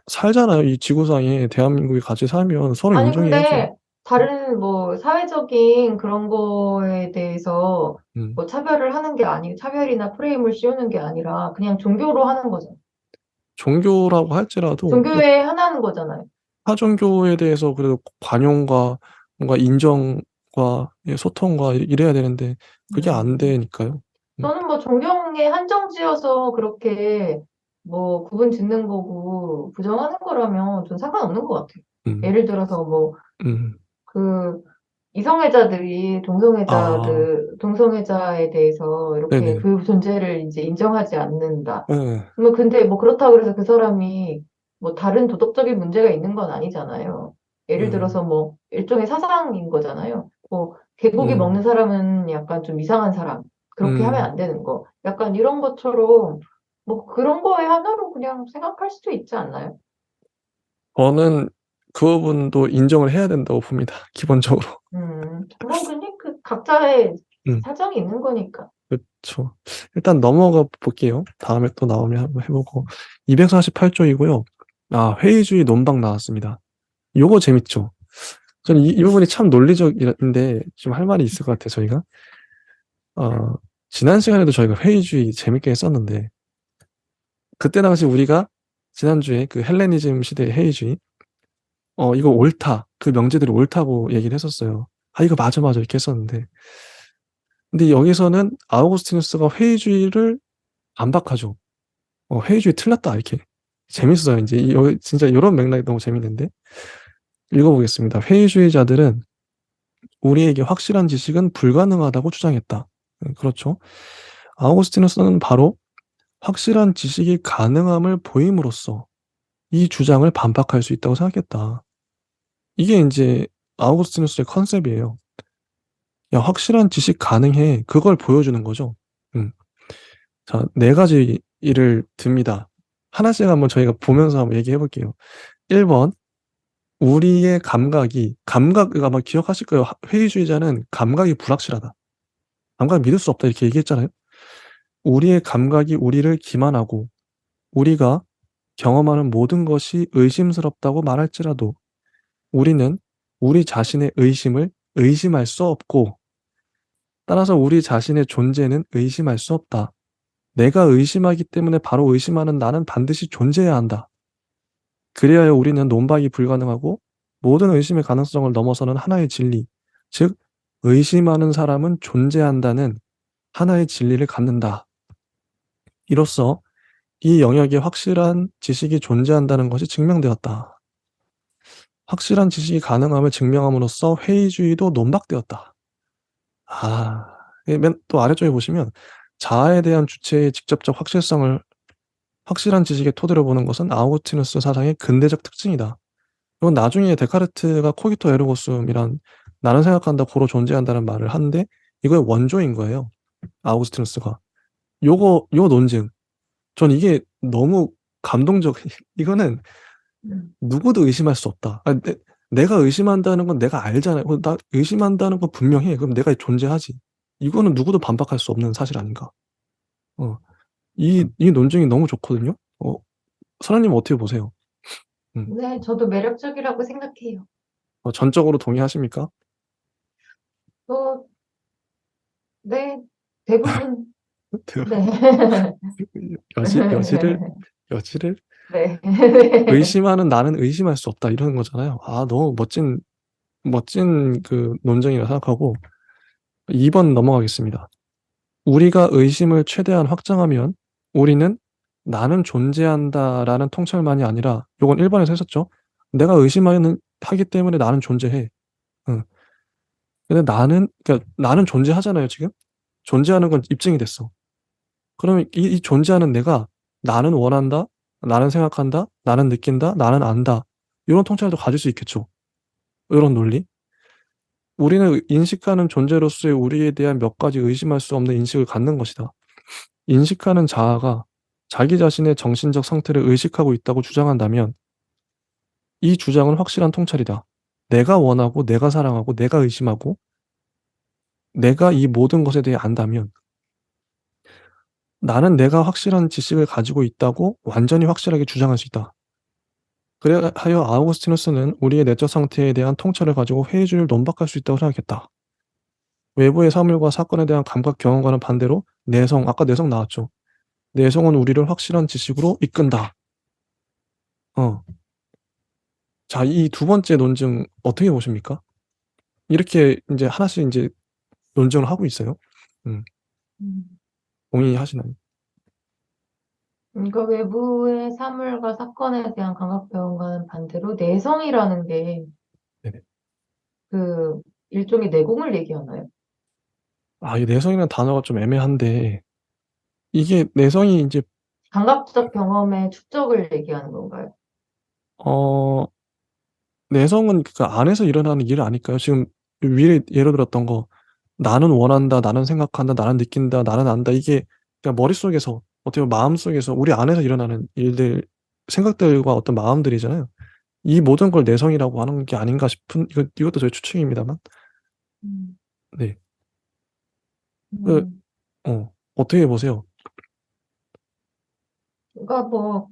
살잖아요. 이 지구상에 대한민국에 같이 살면 서로 아니, 인정해야죠. 근데 다른 뭐 사회적인 그런 거에 대해서 음. 뭐 차별을 하는 게 아니, 차별이나 프레임을 씌우는 게 아니라 그냥 종교로 하는 거죠. 종교라고 할지라도 뭐 종교의 하나는 거잖아요. 타 종교에 대해서 그래도 관용과 뭔가 인정과 소통과 이래야 되는데 그게 안 음. 되니까요. 음. 저는 뭐 존경에 한정 지어서 그렇게 뭐 구분 짓는 거고 부정하는 거라면 좀 상관없는 것 같아요. 음. 예를 들어서 뭐 음. 그 이성애자들이 아, 동성애자에 대해서 이렇게 네네. 그 존재를 이제 인정하지 않는다. 네. 뭐 근데 뭐 그렇다고 해서 그 사람이 뭐 다른 도덕적인 문제가 있는 건 아니잖아요. 예를 음. 들어서 뭐 일종의 사상인 거잖아요. 뭐 개고기 먹는 음. 사람은 약간 좀 이상한 사람. 그렇게 하면 음. 안 되는 거. 약간 이런 것처럼 뭐 그런 거에 하나로 그냥 생각할 수도 있지 않나요? 저는 그 부분도 인정을 해야 된다고 봅니다. 기본적으로. 뭐 근데 그 각자의 음. 사정이 있는 거니까. 그렇죠. 일단 넘어가 볼게요. 다음에 또 나오면 한번 해보고. 248조이고요. 아, 회의주의 논방 나왔습니다. 요거 재밌죠? 저는 이 부분이 참 논리적인데 좀 할 말이 있을 것 같아요, 저희가. 어, 지난 시간에도 저희가 회의주의 재밌게 했었는데, 그때 당시 우리가 지난주에 그 헬레니즘 시대의 회의주의, 이거 옳다. 그 명제들이 옳다고 얘기를 했었어요. 아, 이거 맞아, 맞아. 이렇게 했었는데. 근데 여기서는 아우구스티누스가 회의주의를 반박하죠. 회의주의 틀렸다. 이렇게. 재밌어요. 이제, 진짜 이런 맥락이 너무 재밌는데. 읽어보겠습니다. 회의주의자들은 우리에게 확실한 지식은 불가능하다고 주장했다. 그렇죠. 아우구스티누스는 바로 확실한 지식이 가능함을 보임으로써 이 주장을 반박할 수 있다고 생각했다. 이게 이제 아우구스티누스의 컨셉이에요. 야, 확실한 지식 가능해. 그걸 보여주는 거죠. 음. 자, 네 가지 일을 듭니다. 하나씩 한번 저희가 보면서 한번 얘기해 볼게요. 1번, 우리의 감각, 아마 기억하실 거예요. 회의주의자는 감각이 불확실하다. 감각 믿을 수 없다. 이렇게 얘기했잖아요. 우리의 감각이 우리를 기만하고 우리가 경험하는 모든 것이 의심스럽다고 말할지라도 우리는 우리 자신의 의심을 의심할 수 없고 따라서 우리 자신의 존재는 의심할 수 없다. 내가 의심하기 때문에 바로 의심하는 나는 반드시 존재해야 한다. 그리하여 우리는 논박이 불가능하고 모든 의심의 가능성을 넘어서는 하나의 진리, 즉 의심하는 사람은 존재한다는 하나의 진리를 갖는다. 이로써 이 영역에 확실한 지식이 존재한다는 것이 증명되었다. 확실한 지식이 가능함을 증명함으로써 회의주의도 논박되었다. 아, 또 아래쪽에 보시면 자아에 대한 주체의 직접적 확실한 지식의 토대로 보는 것은 아우구스티누스 사상의 근대적 특징이다. 이건 나중에 데카르트가 코기토 에르고 숨이란 나는 생각한다 고로 존재한다는 말을 하는데 이거의 원조인 거예요. 아우구스티누스가. 요 논증. 전 이게 너무 감동적. 이거는 음. 누구도 의심할 수 없다. 내가 의심한다는 건 내가 알잖아요. 나 의심한다는 건 분명해. 그럼 내가 존재하지. 이거는 누구도 반박할 수 없는 사실 아닌가. 어, 이 논증이 너무 좋거든요. 선생님 어떻게 보세요? 음. 네, 저도 매력적이라고 생각해요. 전적으로 동의하십니까? 또, 네, 대부분, 네. 여지를, 여지를 네. 의심하는 나는 의심할 수 없다. 이러는 거잖아요. 아, 너무 멋진 그 논쟁이라 생각하고 2번 넘어가겠습니다. 우리가 의심을 최대한 확장하면 우리는 나는 존재한다라는 통찰만이 아니라 요건 1번에서 했었죠. 내가 의심하는 하기 때문에 나는 존재해. 응. 근데 그러니까 나는 존재하잖아요, 지금. 존재하는 건 입증이 됐어. 그러면 이 존재하는 내가 나는 원한다, 나는 생각한다, 나는 느낀다, 나는 안다. 이런 통찰도 가질 수 있겠죠. 이런 논리. 우리는 인식하는 존재로서의 우리에 대한 몇 가지 의심할 수 없는 인식을 갖는 것이다. 인식하는 자아가 자기 자신의 정신적 상태를 의식하고 있다고 주장한다면 이 주장은 확실한 통찰이다. 내가 원하고, 내가 사랑하고, 내가 의심하고, 내가 이 모든 것에 대해 안다면 나는 내가 확실한 지식을 가지고 있다고 완전히 확실하게 주장할 수 있다. 그래하여 아우구스티누스는 우리의 내적 상태에 대한 통찰을 가지고 회의주의를 논박할 수 있다고 생각했다. 외부의 사물과 사건에 대한 감각 경험과는 반대로 내성, 아까 내성 나왔죠. 내성은 우리를 확실한 지식으로 이끈다. 어. 자, 이 두 번째 논증 어떻게 보십니까? 이렇게 이제 하나씩 이제 논증을 하고 있어요. 음, 음. 동의하시나요? 그러니까 외부의 사물과 사건에 대한 감각 배움과는 반대로 내성이라는 게 네네. 그 일종의 내공을 얘기하나요? 아, 이 내성이라는 단어가 좀 애매한데 이게 내성이 이제 감각적 경험의 축적을 얘기하는 건가요? 어 내성은 그 안에서 일어나는 일 아닐까요? 지금 위에 예로 들었던 거 나는 원한다, 나는 생각한다, 나는 느낀다, 나는 안다 이게 그냥 머릿속에서 어떻게 보면 마음속에서 우리 안에서 일어나는 일들, 생각들과 어떤 마음들이잖아요. 이 모든 걸 내성이라고 하는 게 아닌가 싶은 이것도 저의 추측입니다만. 음. 네. 그 음. 어떻게 보세요? 그러니까 뭐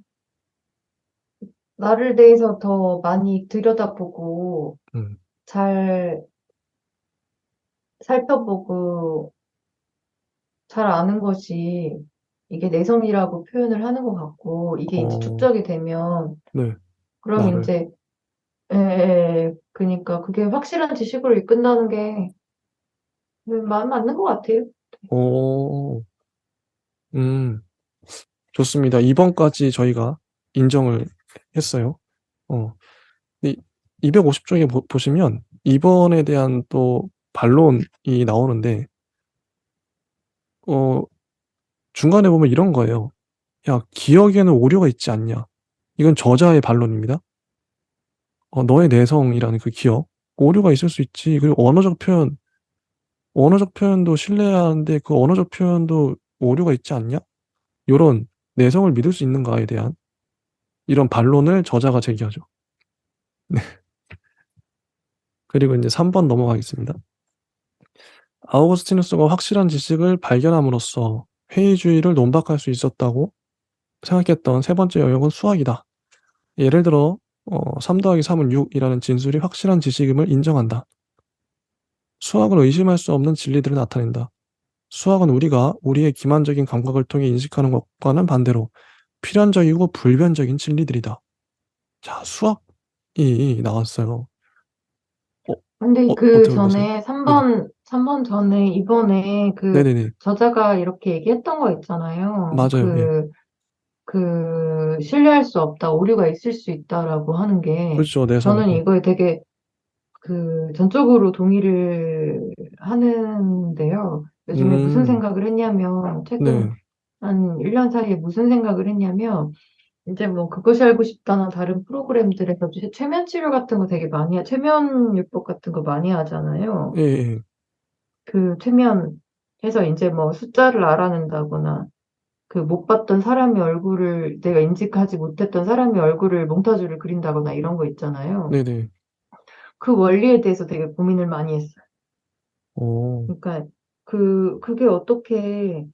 나를 대해서 더 많이 들여다보고 음. 잘 살펴보고 잘 아는 것이 이게 내성이라고 표현을 하는 것 같고 이게 이제 어, 축적이 되면 네. 그럼 나를. 이제 그러니까 그게 확실한 지식으로 이끈다는 게 맞는 것 같아요. 어, 음, 좋습니다. 2번까지 저희가 인정을 했어요. 어, 250쪽에 보시면 2번에 대한 또 반론이 나오는데, 어, 중간에 보면 이런 거예요. 야, 기억에는 오류가 있지 않냐. 이건 저자의 반론입니다. 너의 내성이라는 그 기억. 오류가 있을 수 있지. 그리고 언어적 표현도 신뢰해야 하는데 그 언어적 표현도 오류가 있지 않냐? 요런 내성을 믿을 수 있는가에 대한 이런 반론을 저자가 제기하죠. 네. 그리고 이제 3번 넘어가겠습니다. 아우구스티누스가 확실한 지식을 발견함으로써 회의주의를 논박할 수 있었다고 생각했던 세 번째 영역은 수학이다. 예를 들어 3 더하기 3은 6이라는 진술이 확실한 지식임을 인정한다. 수학은 의심할 수 없는 진리들을 나타낸다. 수학은 우리가 우리의 기만적인 감각을 통해 인식하는 것과는 반대로 필연적이고 불변적인 진리들이다. 자, 수학이 나왔어요. 어, 근데 그 어떻게 보세요? 전에 네네. 3번 전에 이번에 그 네네네. 저자가 이렇게 얘기했던 거 있잖아요. 맞아요. 예. 신뢰할 수 없다, 오류가 있을 수 있다라고 하는 게 그렇죠. 내성. 저는 예. 이거에 되게 전적으로 동의를 하는데요. 요즘에 무슨 음, 생각을 했냐면, 최근 네. 한 1년 사이에 무슨 생각을 했냐면, 이제 뭐 그것이 알고 싶다나 다른 프로그램들에서 최면 치료 같은 거 되게 최면요법 같은 거 많이 하잖아요. 예, 예. 최면해서 이제 뭐 숫자를 알아낸다거나, 못 봤던 사람의 얼굴을, 내가 인식하지 못했던 사람의 얼굴을 몽타주를 그린다거나 이런 거 있잖아요. 네네. 그 원리에 대해서 되게 고민을 많이 했어요. 오, 그러니까 그게 어떻게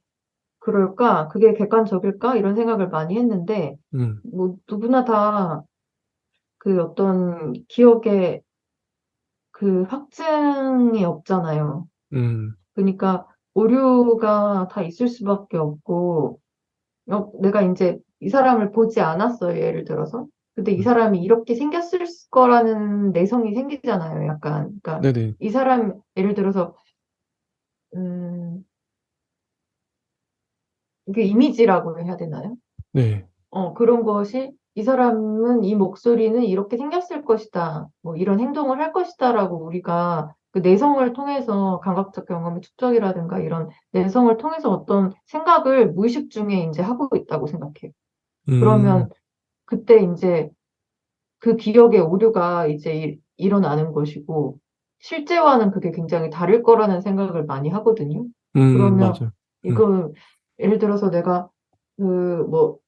그럴까? 그게 객관적일까? 이런 생각을 많이 했는데, 음, 뭐 누구나 다 어떤 기억에 확증이 없잖아요. 음, 그러니까 오류가 다 있을 수밖에 없고, 내가 이제 이 사람을 보지 않았어요, 예를 들어서. 근데 이 음. 사람이 이렇게 생겼을 거라는 내성이 생기잖아요, 약간. 그러니까 네네. 이 사람, 예를 들어서, 음, 이게 이미지라고 해야 되나요? 네. 그런 것이 이 사람은 이 목소리는 이렇게 생겼을 것이다. 뭐 이런 행동을 할 것이다라고 우리가 그 내성을 통해서 감각적 경험의 축적이라든가 이런 내성을 통해서 어떤 생각을 무의식 중에 이제 하고 있다고 생각해요. 음, 그러면 그때 이제 그 기억의 오류가 이제 일어나는 것이고 실제와는 그게 굉장히 다를 거라는 생각을 많이 하거든요. 그러면 맞아요. 음, 이거 예를 들어서 내가 그뭐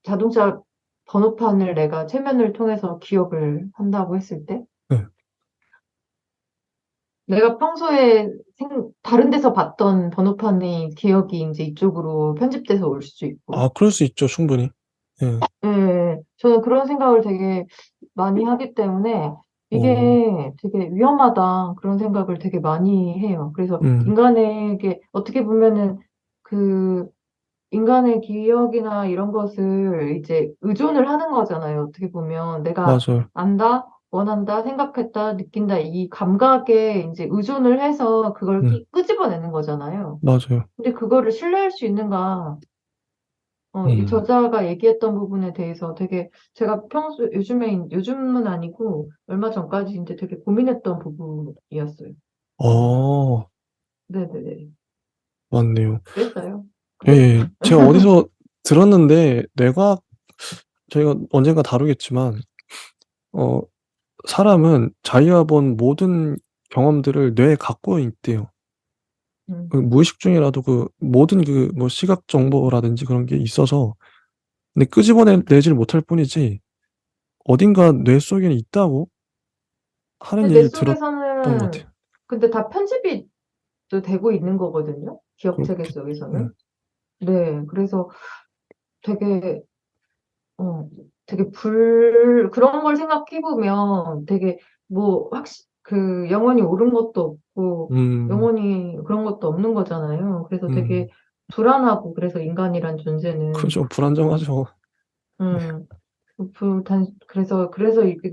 자동차 번호판을 내가 체면을 통해서 기억을 한다고 했을 때, 네. 내가 평소에 다른 데서 봤던 번호판의 기억이 이제 이쪽으로 편집돼서 올 수 있고, 아, 그럴 수 있죠, 충분히. 예. 예, 저는 그런 생각을 되게 많이 하기 때문에 어, 이게 되게 위험하다, 그런 생각을 되게 많이 해요. 그래서 음, 인간에게 어떻게 보면은 그 인간의 기억이나 이런 것을 이제 의존을 하는 거잖아요. 어떻게 보면 내가 맞아요. 안다, 원한다, 생각했다, 느낀다 이 감각에 이제 의존을 해서 그걸 끄집어내는 거잖아요. 맞아요. 근데 그거를 신뢰할 수 있는가? 이 음, 저자가 얘기했던 부분에 대해서 되게 제가 요즘은 아니고 얼마 전까지 이제 되게 고민했던 부분이었어요. 음, 어, 네네네. 맞네요. 그랬어요. 예, 그랬어요. 예. 제가 어디서 들었는데, 뇌과학, 저희가 언젠가 다루겠지만, 어, 사람은 자기가 본 모든 경험들을 뇌에 갖고 있대요. 그 음. 무의식 중이라도 그 모든 그 뭐 시각 정보라든지 그런 게 있어서, 근데 끄집어내질 못할 뿐이지, 어딘가 뇌 속에는 있다고 하는 근데 뇌 얘기를 들었던 것 속에서는 같아요. 근데 다 편집이 또 되고 있는 거거든요. 기억 체계 그렇게, 예. 속에서는. 네, 그래서 되게 어, 되게 그런 걸 생각해 보면 되게 뭐 영원히 옳은 것도 없고 음, 영원히 그런 것도 없는 거잖아요. 그래서 되게 음, 불안하고 그래서 인간이란 존재는 그죠. 불안정하죠. 네, 음, 그래서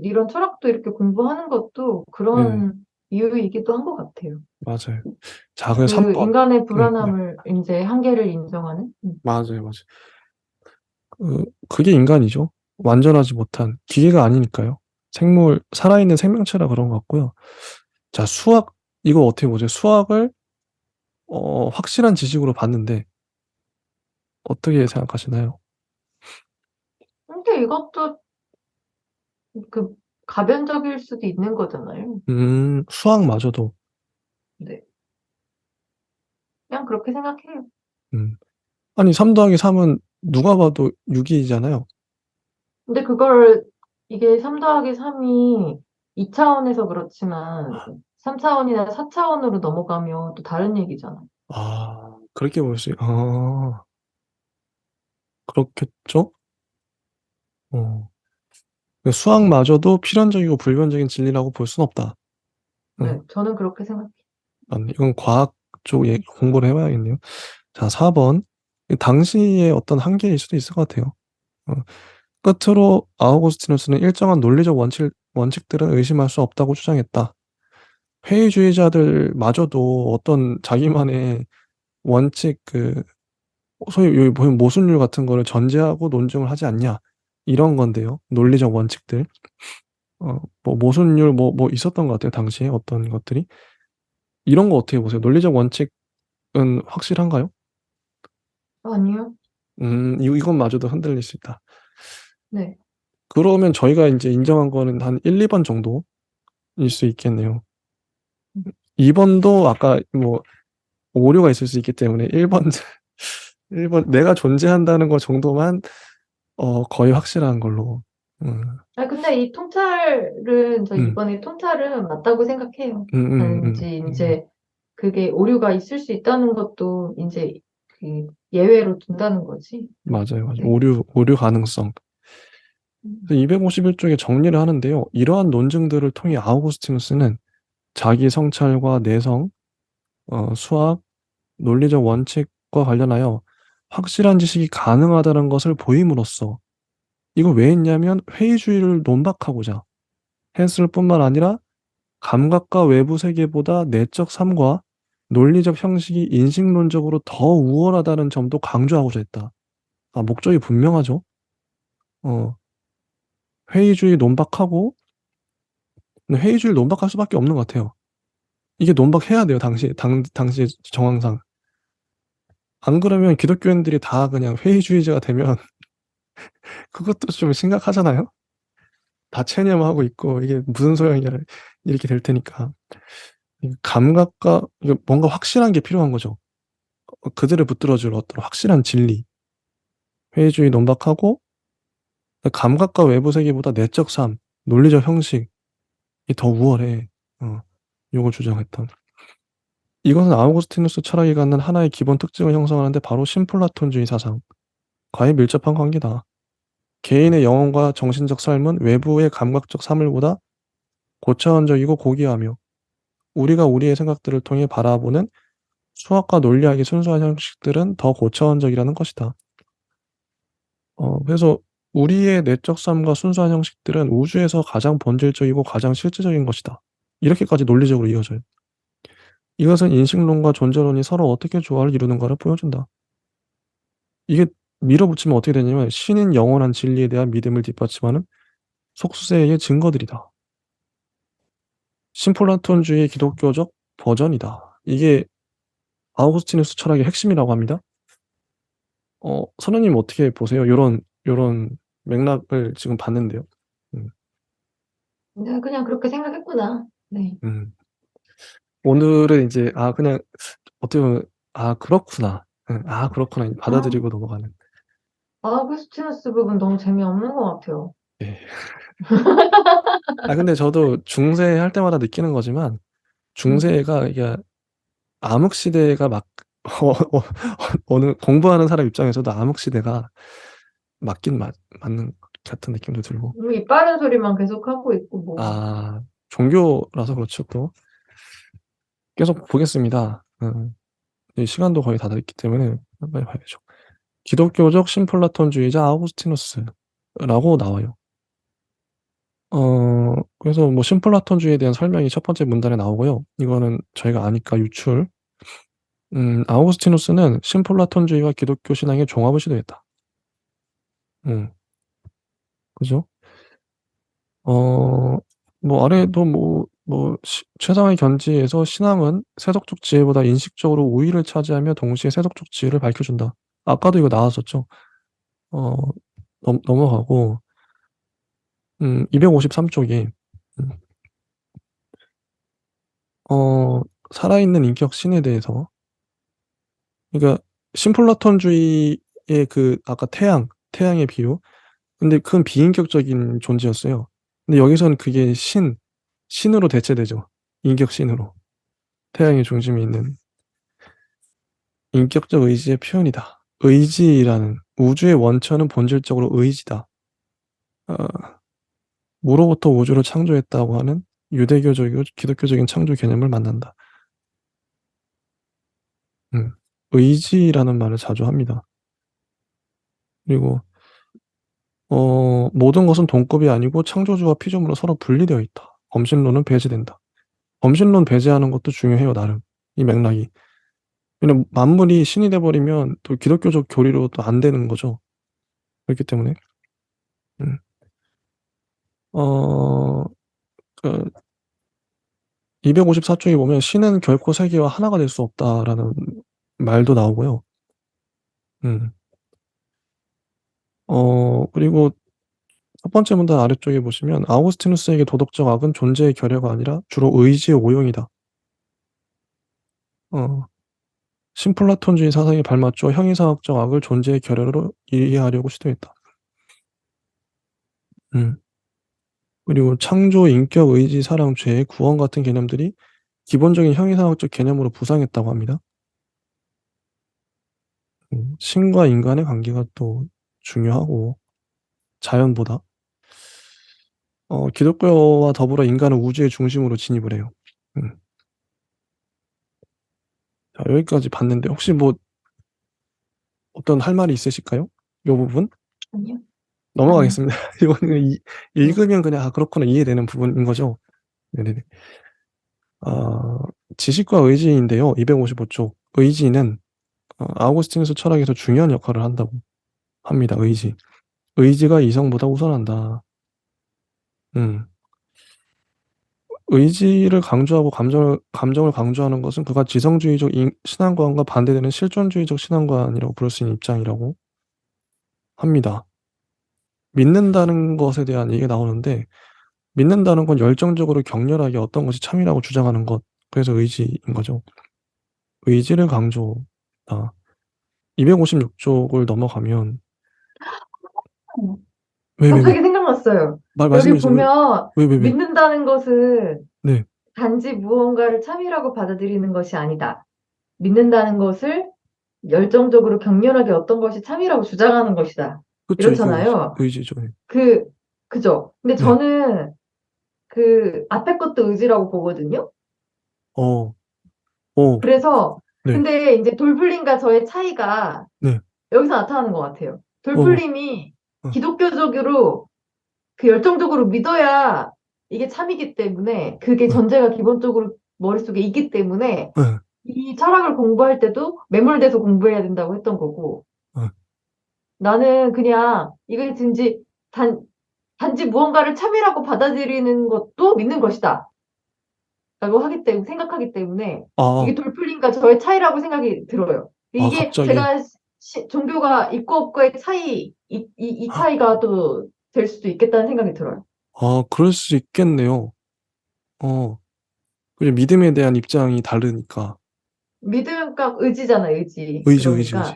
이런 철학도 이렇게 공부하는 것도 네, 그런 이유이기도 한 것 같아요. 맞아요. 작은 그 3번. 인간의 네. 불안함을 이제 한계를 인정하는? 맞아요, 맞아요. 그게 인간이죠. 완전하지 못한 기계가 아니니까요. 살아있는 생명체라 그런 것 같고요. 자, 수학, 이거 어떻게 보세요? 수학을, 확실한 지식으로 봤는데, 어떻게 생각하시나요? 근데 이것도 그 가변적일 수도 있는 거잖아요. 수학마저도, 네. 그냥 그렇게 생각해요. 음. 아니, 3 더하기 3은 누가 봐도 6이잖아요. 근데 이게 3 더하기 3이 2차원에서 그렇지만 3차원이나 4차원으로 넘어가면 또 다른 얘기잖아. 아, 그렇게 볼 수, 그렇겠죠? 어. 수학마저도 필연적이고 불변적인 진리라고 볼 순 없다. 응, 네, 저는 그렇게 생각해요. 맞네. 이건 과학 쪽 공부를 해봐야겠네요. 자, 4번. 당시의 어떤 한계일 수도 있을 것 같아요. 어, 끝으로 아우구스티누스는 일정한 논리적 원칙들은 의심할 수 없다고 주장했다. 회의주의자들마저도 어떤 자기만의 원칙, 소위 여기 보면 모순율 같은 거를 전제하고 논증을 하지 않냐. 이런 건데요. 논리적 원칙들. 뭐 모순율 뭐 있었던 것 같아요. 당시에 어떤 것들이. 이런 거 어떻게 보세요? 논리적 원칙은 확실한가요? 아니요. 이것마저도 흔들릴 수 있다. 네. 그러면 저희가 이제 인정한 거는 한 1, 2번 정도일 수 있겠네요. 2번도 아까 뭐 오류가 있을 수 있기 때문에 1번, 1번 내가 존재한다는 거 정도만 거의 확실한 걸로. 근데 이 통찰은, 저 음, 이번에 통찰은 맞다고 생각해요. 음, 음, 음, 단지 이제 그게 오류가 있을 수 있다는 것도 이제 그 예외로 둔다는 거지. 맞아요, 맞아요. 네. 오류 가능성. 음. 251쪽에 정리를 하는데요. 이러한 논증들을 통해 아우구스티누스는 자기 성찰과 내성, 수학, 논리적 원칙과 관련하여 확실한 지식이 가능하다는 것을 보임으로써 이걸 왜 했냐면 회의주의를 논박하고자 했을 뿐만 아니라 감각과 외부 세계보다 내적 삶과 논리적 형식이 인식론적으로 더 우월하다는 점도 강조하고자 했다. 아, 목적이 분명하죠. 어, 회의주의 논박하고, 근데 회의주의 논박할 수밖에 없는 것 같아요. 이게 논박해야 돼요, 당시 정황상. 안 그러면 기독교인들이 다 그냥 회의주의자가 되면 그것도 좀 심각하잖아요? 다 체념하고 있고, 이게 무슨 소용이야, 이렇게 될 테니까. 이 감각과, 이게 뭔가 확실한 게 필요한 거죠. 그들을 붙들어줄 어떤 확실한 진리. 회의주의 논박하고, 감각과 외부 세계보다 내적 삶, 논리적 형식이 더 우월해. 어, 요걸 주장했던. 이것은 아우구스티누스 철학이 갖는 하나의 기본 특징을 형성하는데 바로 신플라톤주의 사상과의 밀접한 관계다. 개인의 영혼과 정신적 삶은 외부의 감각적 사물보다 고차원적이고 고귀하며 우리가 우리의 생각들을 통해 바라보는 수학과 논리학의 순수한 형식들은 더 고차원적이라는 것이다. 그래서 우리의 내적 삶과 순수한 형식들은 우주에서 가장 본질적이고 가장 실제적인 것이다. 이렇게까지 논리적으로 이어져요. 이것은 인식론과 존재론이 서로 어떻게 조화를 이루는가를 보여준다. 이게 밀어붙이면 어떻게 되냐면 신인 영원한 진리에 대한 믿음을 뒷받침하는 속수세의 증거들이다. 신플라톤주의 기독교적 버전이다. 이게 아우구스티누스 철학의 핵심이라고 합니다. 선생님 어떻게 보세요? 요런 맥락을 지금 봤는데요. 음, 내가 그냥 그렇게 생각했구나. 네. 음. 오늘은 이제 그냥 어떻게 보면 그렇구나. 그렇구나. 아, 받아들이고 넘어가는. 아구스티누스 부분 너무 재미없는 것 같아요. 예. 근데 저도 중세 할 때마다 느끼는 거지만 음. 중세가 이게 암흑 시대가 막 어느 공부하는 사람 입장에서도 암흑 시대가 맞는 것 같은 느낌도 들고. 이 빠른 소리만 계속 하고 있고 뭐. 종교라서 그렇죠 또. 계속 보겠습니다. 이 시간도 거의 다 됐기 때문에 빨리 봐야죠. 기독교적 신플라톤주의자 아우구스티누스라고 나와요. 그래서 뭐 신플라톤주의에 대한 설명이 첫 번째 문단에 나오고요. 이거는 저희가 아니까 유출. 아우구스티누스는 신플라톤주의와 기독교 신앙의 종합을 시도했다. 음, 그죠? 뭐 아래도 최상의 견지에서 신앙은 세속적 지혜보다 인식적으로 우위를 차지하며 동시에 세속적 지혜를 밝혀준다. 아까도 이거 나왔었죠. 어, 넘어가고 253쪽이 살아있는 인격 신에 대해서, 그러니까 신플라톤주의의 그 아까 태양의 비유, 근데 그건 비인격적인 존재였어요. 근데 여기선 그게 신으로 대체되죠. 인격 신으로. 태양의 중심에 있는 인격적 의지의 표현이다. 의지라는 우주의 원천은 본질적으로 의지다. 어, 무로부터 우주를 창조했다고 하는 유대교적이고 기독교적인 창조 개념을 만난다. 음, 의지라는 말을 자주 합니다. 그리고 모든 것은 동급이 아니고 창조주와 피조물로 서로 분리되어 있다. 범신론은 배제된다. 범신론 배제하는 것도 중요해요, 나름. 이 맥락이. 왜냐면 만물이 신이 돼버리면 또 기독교적 교리로 또 안 되는 거죠. 그렇기 때문에. 음. 어, 그 254쪽에 보면 신은 결코 세계와 하나가 될 수 없다라는 말도 나오고요. 음. 그리고 첫 번째 문단 아래쪽에 보시면 아우구스티누스에게 도덕적 악은 존재의 결여가 아니라 주로 의지의 오용이다. 어, 신플라톤주의 사상에 발맞춰 형이상학적 악을 존재의 결여로 이해하려고 시도했다. 음. 그리고 창조, 인격, 의지, 사랑, 죄, 구원 같은 개념들이 기본적인 형이상학적 개념으로 부상했다고 합니다. 신과 인간의 관계가 또 중요하고 자연보다 기독교와 더불어 인간은 우주의 중심으로 진입을 해요. 음. 자, 여기까지 봤는데 혹시 뭐 어떤 할 말이 있으실까요? 이 부분 아니요. 아니요. 넘어가겠습니다. 이거는 네. 읽으면 그냥 그렇구나 이해되는 부분인 거죠. 네네네. 아, 지식과 의지인데요. 255쪽. 의지는 아우구스티누스 철학에서 중요한 역할을 한다고 합니다. 의지. 의지가 이성보다 우선한다. 음. 의지를 강조하고 감정을 강조하는 것은 그가 지성주의적 신앙관과 반대되는 실존주의적 신앙관이라고 부를 수 있는 입장이라고 합니다. 믿는다는 것에 대한 얘기가 나오는데, 믿는다는 건 열정적으로 격렬하게 어떤 것이 참이라고 주장하는 것. 그래서 의지인 거죠. 의지를 강조다. 256쪽을 넘어가면, 왜. 갑자기 생각났어요. 말씀해 여기 주세요. 보면 왜. 믿는다는 것은 네. 단지 무언가를 참이라고 받아들이는 것이 아니다. 믿는다는 것을 열정적으로 격렬하게 어떤 것이 참이라고 주장하는 것이다. 그쵸, 이게 이렇잖아요. 의지죠. 네. 그, 그죠? 근데 네. 저는 그 앞에 것도 의지라고 보거든요. 어, 어, 그래서, 네, 근데 이제 돌풀림과 저의 차이가 네, 여기서 나타나는 것 같아요. 어, 돌풀림이 어, 기독교적으로 그 열정적으로 믿어야 이게 참이기 때문에 그게 어, 전제가 기본적으로 머릿속에 있기 때문에 어, 이 철학을 공부할 때도 매몰돼서 공부해야 된다고 했던 거고 어. 나는 그냥 이게 단지 무언가를 참이라고 받아들이는 것도 믿는 것이다 라고 하기 때문에 생각하기 때문에 이게 아, 돌풀림과 저의 차이라고 생각이 들어요. 이게 갑자기. 제가 종교가 있고 없고의 차이 이 차이가 또 될 수도 있겠다는 생각이 들어요. 그럴 수 있겠네요. 어, 그리고 믿음에 대한 입장이 다르니까. 믿음과 의지잖아, 의지. 의지. 그러니까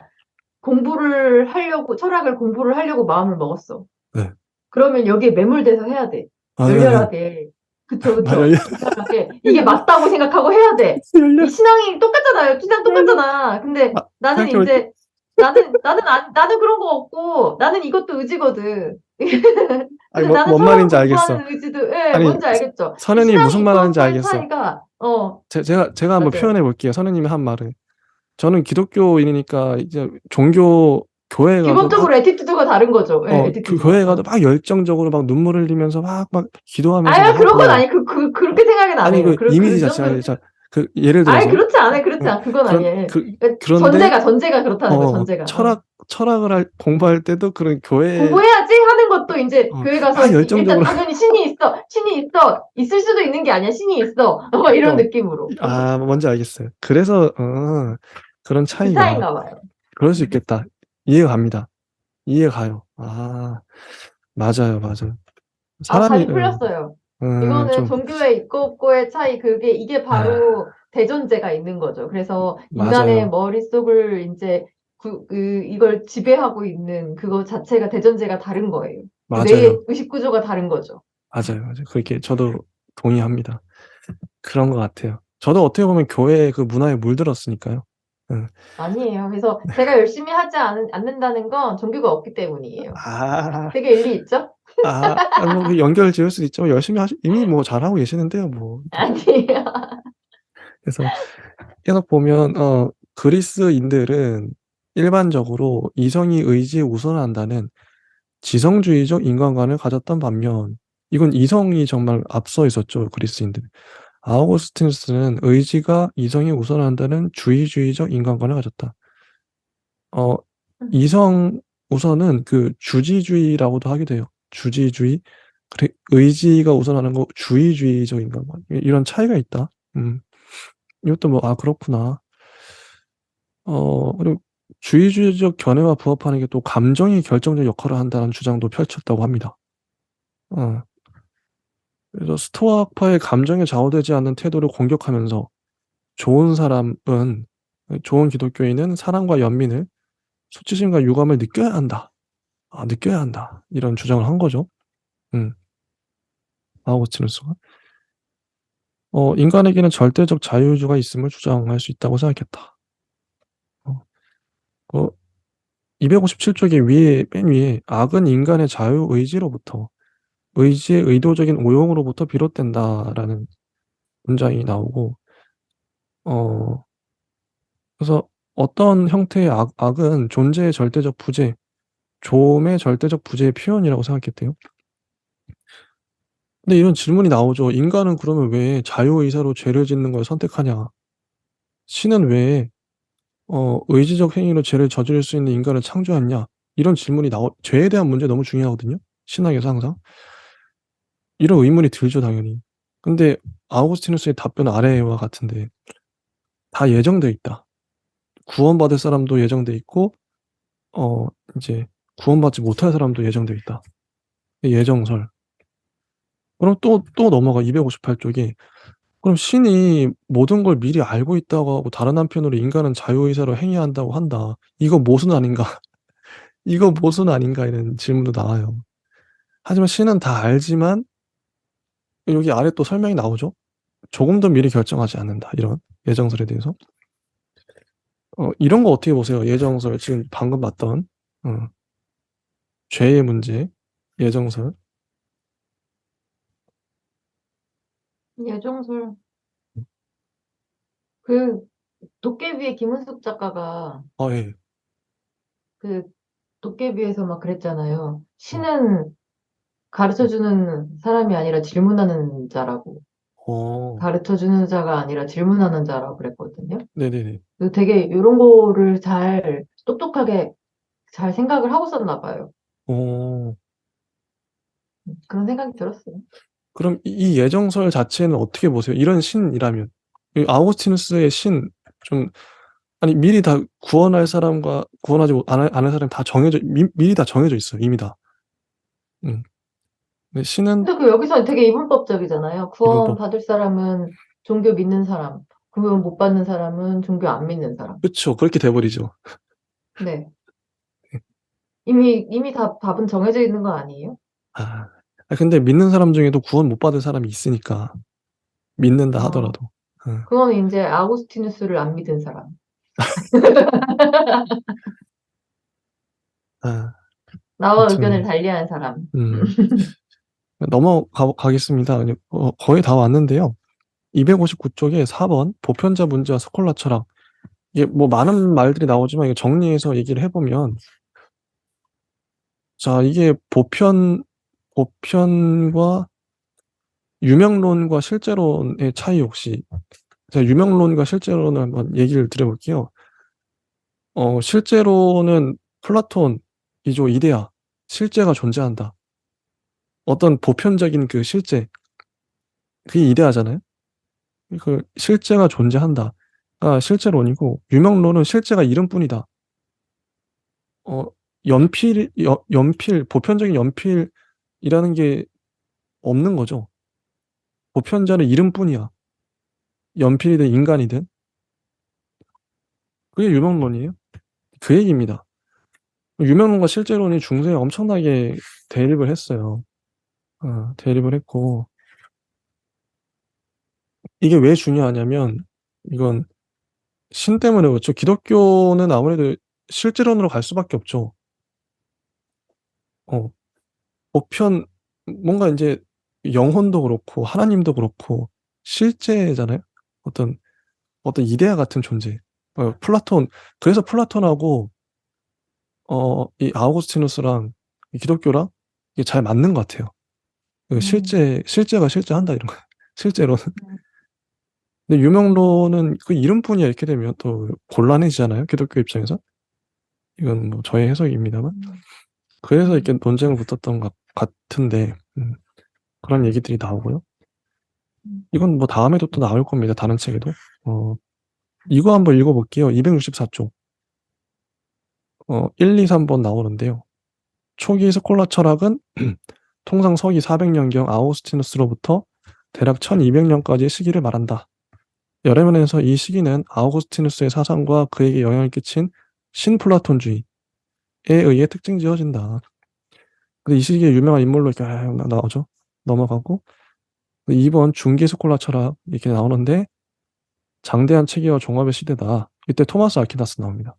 공부를 하려고, 철학을 공부를 하려고 마음을 먹었어. 네. 그러면 여기에 매몰돼서 해야 돼. 아, 열렬하게. 그쵸, 나 그쵸. 열려, 열렬하게. 이게 맞다고 생각하고 해야 돼. 열려, 이 신앙이 똑같잖아요. 신앙 열려. 똑같잖아. 근데 나는 생각해볼게. 이제, 나는 그런 거 없고, 나는 이것도 의지거든. 아니, 근데 나는 뭔 철학을 말인지 알겠어. 공부하는 의지도, 예, 아니, 뭔지 알겠죠? 이 선생님 신앙이 무슨 말 있고 하는지 없고의 알겠어. 차이가, 제가 한번 맞아요. 표현해 볼게요. 선생님이 한 말을. 저는 기독교인이니까 이제 종교, 교회 가도 막, 기본적으로 에티튜드가 다른 거죠. 예, 에티튜드가. 교회 가도 막 열정적으로 막 눈물 흘리면서 막 기도하면서 아유, 막 그런 건 하고, 아니, 그렇게 생각은 안 아니, 해요. 그 이미지 그 자체가, 정도는, 아니, 예를 아예 들어서, 그렇지 않아요. 그렇지 어, 않아. 그건 아니에요. 그러니까 그런데, 전제가 그렇다는 거예요, 전제가. 철학을 공부할 때도 그런 교회, 공부해야지 하는 것도 이제 어, 교회 막 가서 일단 열정적으로, 당연히 신이 있어. 있을 수도 있는 게 아니야. 신이 있어. 이런 그러니까, 느낌으로. 뭔지 알겠어요. 그래서, 그런 그 차이가, 차이인가 봐요. 그럴 수 있겠다. 이해가 갑니다. 이해가 가요. 맞아요. 아, 사람이, 답이 풀렸어요. 이거는 좀, 종교의 있고 없고의 차이, 이게 아, 바로 대전제가 있는 거죠. 그래서 인간의 맞아요. 머릿속을 이제 이걸 지배하고 있는 그거 자체가 대전제가 다른 거예요. 그 뇌의 맞아요. 의식 구조가 다른 거죠. 맞아요. 그렇게 저도 동의합니다. 그런 것 같아요. 저도 어떻게 보면 교회 그 문화에 물들었으니까요. 응. 아니에요. 그래서 제가 열심히 하지 않는다는 건 종교가 없기 때문이에요. 아, 되게 일리 있죠? 뭐, 그 연결 지을 수도 있죠. 이미 뭐 잘하고 계시는데요, 뭐. 아니에요. 그래서 계속 보면, 그리스인들은 일반적으로 이성이 의지에 우선한다는 지성주의적 인간관을 가졌던 반면, 이건 이성이 정말 앞서 있었죠, 그리스인들. 아우구스티누스는 의지가 이성이 우선한다는 주의주의적 인간관을 가졌다. 어, 이성 우선은 그 주지주의라고도 하기도 해요. 주지주의. 그래, 의지가 우선하는 거 주의주의적 인간관. 이런 차이가 있다. 이것도 뭐, 그렇구나. 그리고 주의주의적 견해와 부합하는 게 또 감정이 결정적 역할을 한다는 주장도 펼쳤다고 합니다. 어, 그래서 스토아파의 감정에 좌우되지 않는 태도를 공격하면서 좋은 기독교인은 사랑과 연민을, 수치심과 유감을 느껴야 한다. 느껴야 한다. 이런 주장을 한 거죠. 음, 아우구스티누스가. 인간에게는 절대적 자유의지가 있음을 주장할 수 있다고 생각했다. 어, 그 257쪽의 맨 위에 악은 인간의 자유의지로부터, 의지의 의도적인 오용으로부터 비롯된다라는 문장이 나오고, 어, 그래서 어떤 형태의 악은 존재의 절대적 부재, 조음의 절대적 부재의 표현이라고 생각했대요. 근데 이런 질문이 나오죠. 인간은 그러면 왜 자유의사로 죄를 짓는 걸 선택하냐? 신은 왜 의지적 행위로 죄를 저지를 수 있는 인간을 창조했냐? 이런 질문이 죄에 대한 문제 너무 중요하거든요. 신학에서 항상. 이런 의문이 들죠, 당연히. 근데 아우구스티누스의 답변은 아래와 같은데 다 예정돼 있다. 구원받을 사람도 예정돼 있고 어 이제 구원받지 못할 사람도 예정돼 있다. 예정설. 그럼 또 넘어가 258쪽이 그럼 신이 모든 걸 미리 알고 있다고 하고 다른 한편으로 인간은 자유의사로 행해야 한다고 한다. 이거 모순 아닌가? 이거 모순 아닌가? 이런 질문도 나와요. 하지만 신은 다 알지만 여기 아래 또 설명이 나오죠. 조금도 미리 결정하지 않는다. 이런 예정설에 대해서. 이런 거 어떻게 보세요? 예정설 지금 방금 봤던 어, 죄의 문제, 예정설. 예정설. 그 도깨비의 김은숙 작가가 예. 그 도깨비에서 막 그랬잖아요. 어, 신은 가르쳐주는 사람이 아니라 질문하는 자라고. 어, 가르쳐주는 자가 아니라 질문하는 자라고 그랬거든요. 네네네. 그래서 되게 이런 거를 잘 똑똑하게 잘 생각을 하고 썼나 봐요. 어, 그런 생각이 들었어요. 그럼 이 예정설 자체는 어떻게 보세요? 이런 신이라면. 이 아우구스티누스의 신, 좀, 아니, 미리 다 구원할 사람과 구원하지 않을 사람이 다 미리 다 정해져 있어요. 이미 다. 음. 근데 신은 근데 그 여기서 되게 이분법적이잖아요. 구원 이분법. 받을 사람은 종교 믿는 사람, 구원 못 받는 사람은 종교 안 믿는 사람. 그쵸. 그렇게 돼버리죠. 네. 이미 다 답은 정해져 있는 거 아니에요? 아, 근데 믿는 사람 중에도 구원 못 받을 사람이 있으니까. 믿는다 어, 하더라도. 어, 그건 이제 아우구스티누스를 안 믿은 사람. 아, 나와 의견을 아무튼, 달리한 사람. 음, 넘어가겠습니다. 거의 다 왔는데요. 259쪽에 4번 보편자 문제와 스콜라 철학. 이게 뭐 많은 말들이 나오지만 이게 정리해서 얘기를 해보면, 자, 이게 보편과 유명론과 실제론의 차이 혹시, 제가 유명론과 실제론을 한번 얘기를 드려볼게요. 실제론은 플라톤, 이조 이데아, 실제가 존재한다. 어떤 보편적인 그 실제, 그게 이데아잖아요. 그 실제가 존재한다가 실제론이고, 유명론은 실제가 이름뿐이다. 어, 연필, 보편적인 연필이라는 게 없는 거죠. 보편자는 이름뿐이야. 연필이든 인간이든. 그게 유명론이에요. 그 얘기입니다. 유명론과 실제론이 중세에 엄청나게 대립을 했어요. 대립을 했고, 이게 왜 중요하냐면, 이건 신 때문에 그렇죠. 기독교는 아무래도 실제론으로 갈 수밖에 없죠. 어, 보편, 뭔가 이제 영혼도 그렇고, 하나님도 그렇고, 실제잖아요. 어떤, 어떤 이데아 같은 존재. 그래서 플라톤하고, 이 아우구스티누스랑 이 기독교랑 이게 잘 맞는 것 같아요. 그 음, 실제가 실제한다, 이런 거. 실제로. 근데 유명론은 그 이름뿐이야, 이렇게 되면 또 곤란해지잖아요. 기독교 입장에서. 이건 뭐 저의 해석입니다만. 음, 그래서 음, 이렇게 논쟁을 붙었던 것 같은데, 그런 얘기들이 나오고요. 음. 이건 뭐 다음에도 또 나올 겁니다. 다른 책에도. 어, 이거 한번 읽어볼게요. 264쪽. 1, 2, 3번 나오는데요. 초기 스콜라 철학은 통상 서기 400년경 아우구스티누스로부터 대략 1200년까지의 시기를 말한다. 여러 면에서 이 시기는 아우구스티누스의 사상과 그에게 영향을 끼친 신플라톤주의에 의해 특징 지어진다. 근데 이 시기에 유명한 인물로 이렇게 나오죠. 넘어가고 2번 중기 스콜라 철학 이렇게 나오는데 장대한 체계와 종합의 시대다. 이때 토마스 아퀴나스 나옵니다.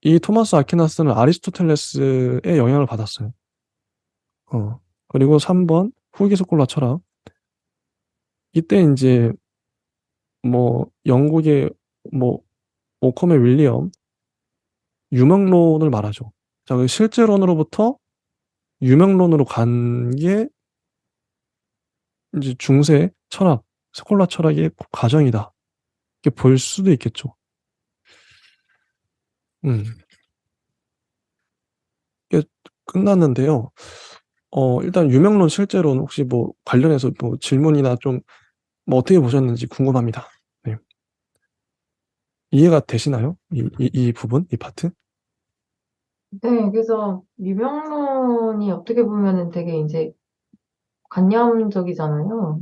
이 토마스 아퀴나스는 아리스토텔레스의 영향을 받았어요. 그리고 3번 후기 스콜라 철학. 이때 이제 뭐 영국의 뭐 오컴의 윌리엄 유명론을 말하죠. 자, 그 실제론으로부터 유명론으로 간 게 이제 중세 철학, 스콜라 철학의 과정이다. 이렇게 볼 수도 있겠죠. 음, 이게 끝났는데요. 일단 유명론 실제로는 혹시 뭐 관련해서 뭐 질문이나 좀 뭐 어떻게 보셨는지 궁금합니다. 네. 이해가 되시나요? 이 부분, 이 파트? 네, 그래서 유명론이 어떻게 보면은 되게 이제 관념적이잖아요.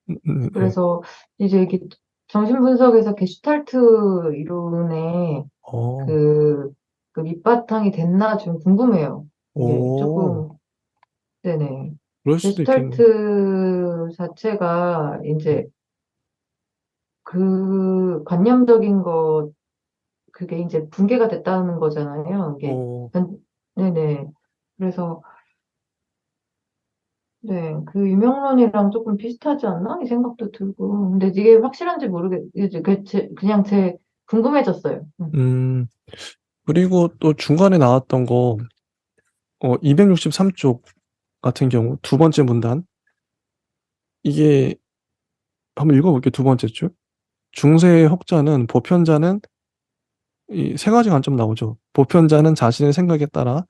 네. 그래서 이제 이게 정신분석에서 게슈탈트 이론의 어, 그, 그 밑바탕이 됐나 좀 궁금해요. 이게 오, 조금, 네네. 그럴 수도 있겠네. 게슈탈트 자체가 이제 그 관념적인 것, 그게 이제 붕괴가 됐다는 거잖아요. 이게, 어, 네네. 그래서, 네, 그 유명론이랑 조금 비슷하지 않나? 이 생각도 들고. 근데 이게 확실한지 모르겠, 그냥 제 궁금해졌어요. 음, 그리고 또 중간에 나왔던 거, 263쪽 같은 경우, 두 번째 문단. 이게, 한번 읽어볼게요. 두 번째 줄. 중세의 혹자는 보편자는 이 세 가지 관점 나오죠. 보편자는 자신의 생각에 따라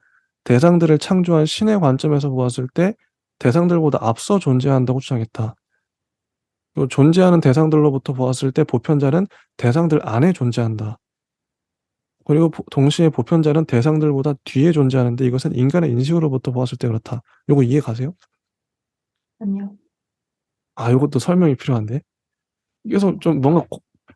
대상들을 창조한 신의 관점에서 보았을 때 대상들보다 앞서 존재한다고 주장했다. 또 존재하는 대상들로부터 보았을 때 보편자는 대상들 안에 존재한다. 그리고 동시에 보편자는 대상들보다 뒤에 존재하는데 이것은 인간의 인식으로부터 보았을 때 그렇다. 요거 이해 가세요? 아니요. 아, 요것도 설명이 필요한데. 그래서 좀 뭔가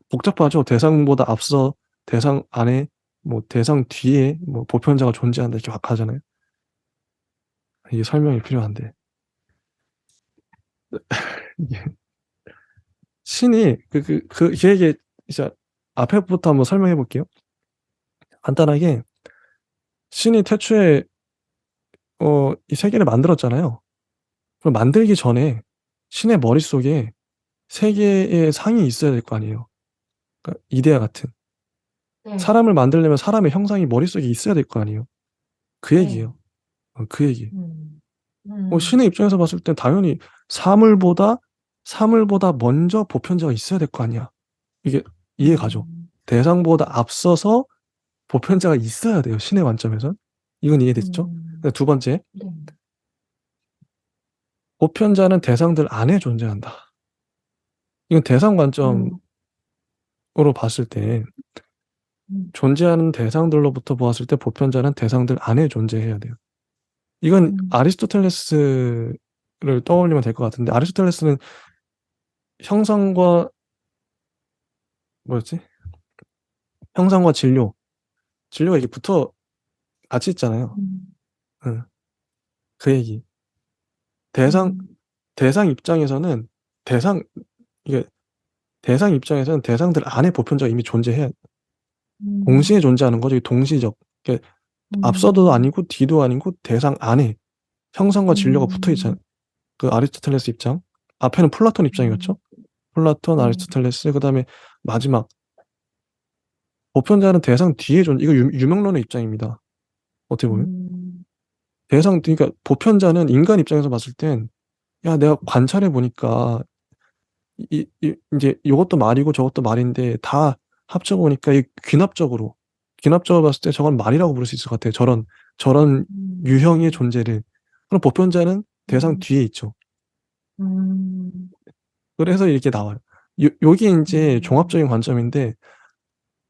복잡하죠. 대상보다 앞서, 대상 안에, 뭐 대상 뒤에 뭐 보편자가 존재한다 이렇게 막 하잖아요. 이게 설명이 필요한데. 이게 신이 걔에게 이제 앞에부터 한번 설명해 볼게요. 간단하게 신이 태초에 이 세계를 만들었잖아요. 그럼 만들기 전에 신의 머릿속에 세 개의 상이 있어야 될 거 아니에요. 그러니까 이데아 같은. 네, 사람을 만들려면 사람의 형상이 머릿속에 있어야 될 거 아니에요. 그 네. 얘기예요. 그 얘기. 음, 신의 음, 입장에서 봤을 땐 당연히 사물보다 사물보다 먼저 보편자가 있어야 될 거 아니야. 이게 이해 가죠? 음, 대상보다 앞서서 보편자가 있어야 돼요. 신의 관점에선. 이건 이해됐죠? 두 번째, 네. 보편자는 대상들 안에 존재한다. 이건 대상 관점으로 음, 봤을 때 음, 존재하는 대상들로부터 보았을 때 보편자는 대상들 안에 존재해야 돼요. 이건 음, 아리스토텔레스를 떠올리면 될 것 같은데 아리스토텔레스는 형상과 뭐였지? 형상과 진료가 이게 붙어 같이 있잖아요. 음, 응, 그 얘기. 대상 음, 대상 입장에서는 대상 이게 대상 입장에서는 대상들 안에 보편자가 이미 존재해야 음, 동시에 존재하는 거죠. 이게 동시적. 이게 앞서도 음, 아니고 뒤도 아니고 대상 안에 형상과 진료가 붙어 있잖아요. 음, 그 아리스토텔레스 입장. 앞에는 플라톤 입장이었죠. 플라톤, 네. 아리스토텔레스, 그다음에 마지막 보편자는 대상 뒤에 이거 유명론의 입장입니다. 어떻게 보면 음, 그러니까 보편자는 인간 입장에서 봤을 땐 야, 내가 관찰해 보니까 이제 이것도 말이고 저것도 말인데 다 합쳐 보니까 이 귀납적으로 봤을 때 저건 말이라고 부를 수 있을 것 같아요. 저런 유형의 음, 존재를. 그럼 보편자는 대상 음, 뒤에 있죠. 음, 그래서 이렇게 나와요. 요게 이제 음, 종합적인 관점인데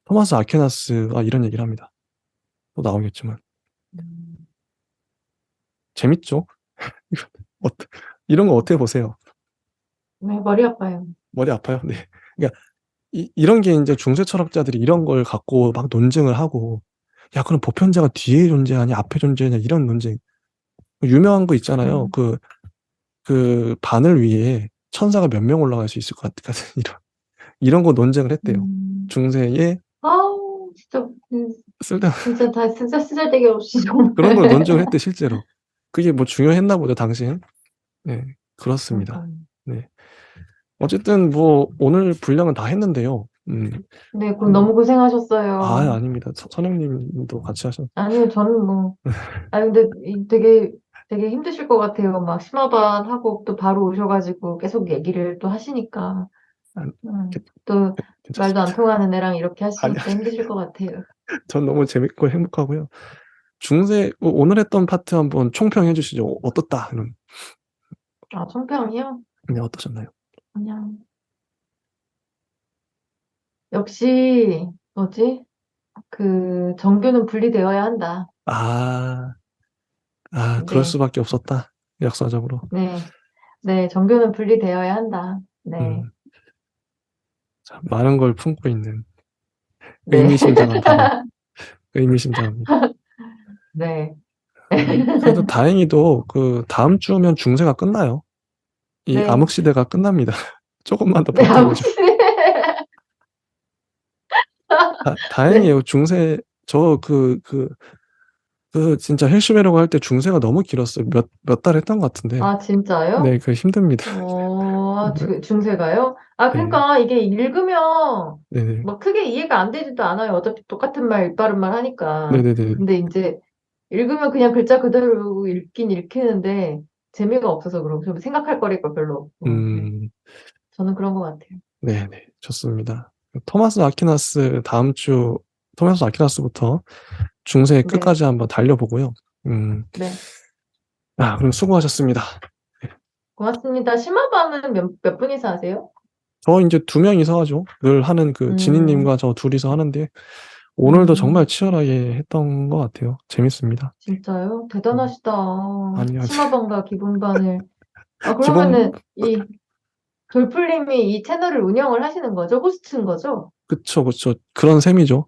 토마스 아퀴나스가 이런 얘기를 합니다. 또 나오겠지만 음. 재밌죠? 어떠- 이런 거 어떻게 보세요? 네, 머리 아파요. 머리 아파요? 네. 그러니까 이런 게 이제 중세 철학자들이 이런 걸 갖고 막 논쟁을 하고 야, 그럼 보편자가 뒤에 존재하냐 앞에 존재하냐 이런 논쟁. 유명한 거 있잖아요. 음, 그 바늘 위에 천사가 몇 명 올라갈 수 있을 것 같은 이런 거 논쟁을 했대요. 음. 중세에 아우, 진짜, 쓸데 진짜 다, 진짜 쓰잘데기 없이 정말. 그런 걸 논쟁을 했대 실제로. 그게 뭐 중요했나 보죠 당시엔. 네, 그렇습니다. 그러니까요. 네. 어쨌든 뭐 오늘 분량은 다 했는데요. 네, 뭐 너무 고생하셨어요. 아닙니다. 선생님도 같이 하셨. 아니요, 저는 뭐, 아니, 근데 되게 되게 힘드실 것 같아요. 막 심화반 하고 또 바로 오셔가지고 계속 얘기를 또 하시니까. 안 또 말도 안 괜찮습니다. 통하는 애랑 이렇게 아니 하시니까 힘드실 것 같아요. 전 너무 재밌고 행복하고요. 중세 오늘 했던 파트 한번 총평해 주시죠. 어떻다 이런. 아, 총평이요? 네, 어떠셨나요? 그냥 역시 뭐지? 그 정교는 분리되어야 한다. 아, 그럴 네, 수밖에 없었다. 역사적으로. 네, 네, 정교는 분리되어야 한다. 네, 음, 자, 많은 걸 품고 있는 네, 의미심장한 발언. 의미심장합니다. 네. 그래도 다행히도 그 다음 주면 중세가 끝나요. 이 네, 암흑 시대가 끝납니다. 조금만 더 네, 버텨보죠. 아무튼 네. 다행이에요. 중세 저 진짜 헬시메르고 할 때 중세가 너무 길었어요. 몇 달 했던 것 같은데. 아, 진짜요? 네, 그 힘듭니다. 아, 중세가요? 아, 네, 그러니까 이게 읽으면 네네, 뭐 크게 이해가 안 되지도 않아요. 어차피 똑같은 말, 입바른 말 하니까. 네네네. 근데 이제 읽으면 그냥 글자 그대로 읽긴 읽히는데 재미가 없어서 그러고 좀 생각할 거리가 별로 없고. 네. 음, 저는 그런 것 같아요. 네네, 좋습니다. 토마스 아퀴나스 다음 주 토마스 아퀴나스부터 중세 네, 끝까지 한번 달려보고요. 음, 네. 그럼 수고하셨습니다. 고맙습니다. 심화반은 몇 분이서 하세요? 저 이제 두 명이서 하죠. 늘 하는 그 음, 진희님과 저 둘이서 하는데 오늘도 정말 음, 치열하게 했던 것 같아요. 재밌습니다. 진짜요? 음, 대단하시다. 아니, 심화반과 기본반을. 아, 기본, 그러면은 이 돌풀님이 이 채널을 운영을 하시는 거죠? 호스트인 거죠? 그쵸, 그쵸. 그런 셈이죠.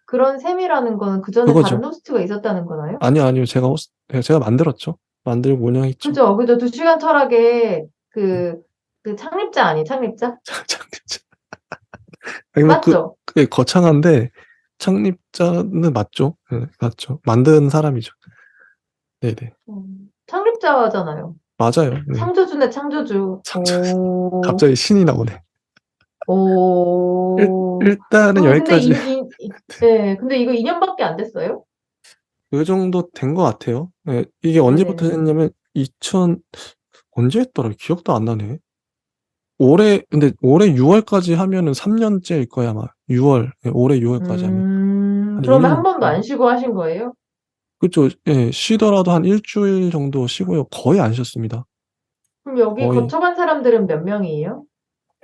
그런 셈이라는 거는 그 전에 다른 그거죠. 호스트가 있었다는 거나요? 아니요, 아니요. 제가 만들었죠. 만들고 운영했죠. 그죠? 그죠? 2시간 철학의 그 창립자 아니 창립자? 아니, 뭐, 맞죠? 그게 거창한데, 창립자는 맞죠? 네, 맞죠. 만든 사람이죠. 네네. 창립자잖아요. 맞아요. 네. 창조주네, 창조주. 창조, 갑자기 신이 나오네. 오. 일단은 근데 여기까지, 네, 근데 이거 2년밖에 안 됐어요? 그 정도 된 것 같아요. 네, 이게 언제부터 네네네. 했냐면, 언제 했더라? 기억도 안 나네. 근데 올해 6월까지 하면은 3년째일 거야, 아마. 6월, 네, 올해 6월까지 하면. 한 그러면 한 2년, 번도 안 쉬고 하신 거예요? 그쵸. 예, 쉬더라도 한 일주일 정도 쉬고요. 거의 안 쉬었습니다. 그럼 여기 거의 거쳐간 사람들은 몇 명이에요?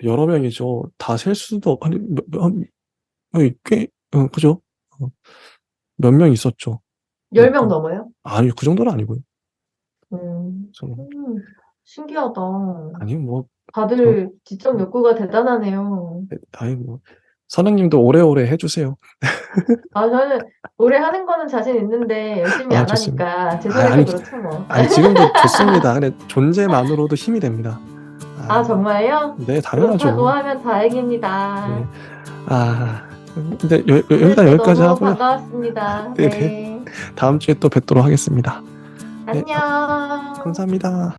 여러 명이죠. 다 셀 수도 아니 아니, 그죠? 어, 몇 명 있었죠. 네, 10명 넘어요? 아니 그 정도는 아니고요. 음, 저, 신기하다. 아니 뭐 저, 다들 지적 욕구가 대단하네요. 아니 뭐 선생님도 오래오래 해주세요. 아, 저는 오래 하는 거는 자신 있는데 열심히 안 좋습니다. 하니까 아니 죄송해서 그렇죠, 뭐. 지금도 좋습니다. 근데 존재만으로도 힘이 됩니다. 아, 아, 정말요? 네, 그렇다고 당연하죠. 하면 다행입니다. 네, 아, 근데 일단 오늘도 여기까지 너무 하고요. 반가웠습니다. 네네. 네. 다음 주에 또 뵙도록 하겠습니다. 네, 안녕. 감사합니다.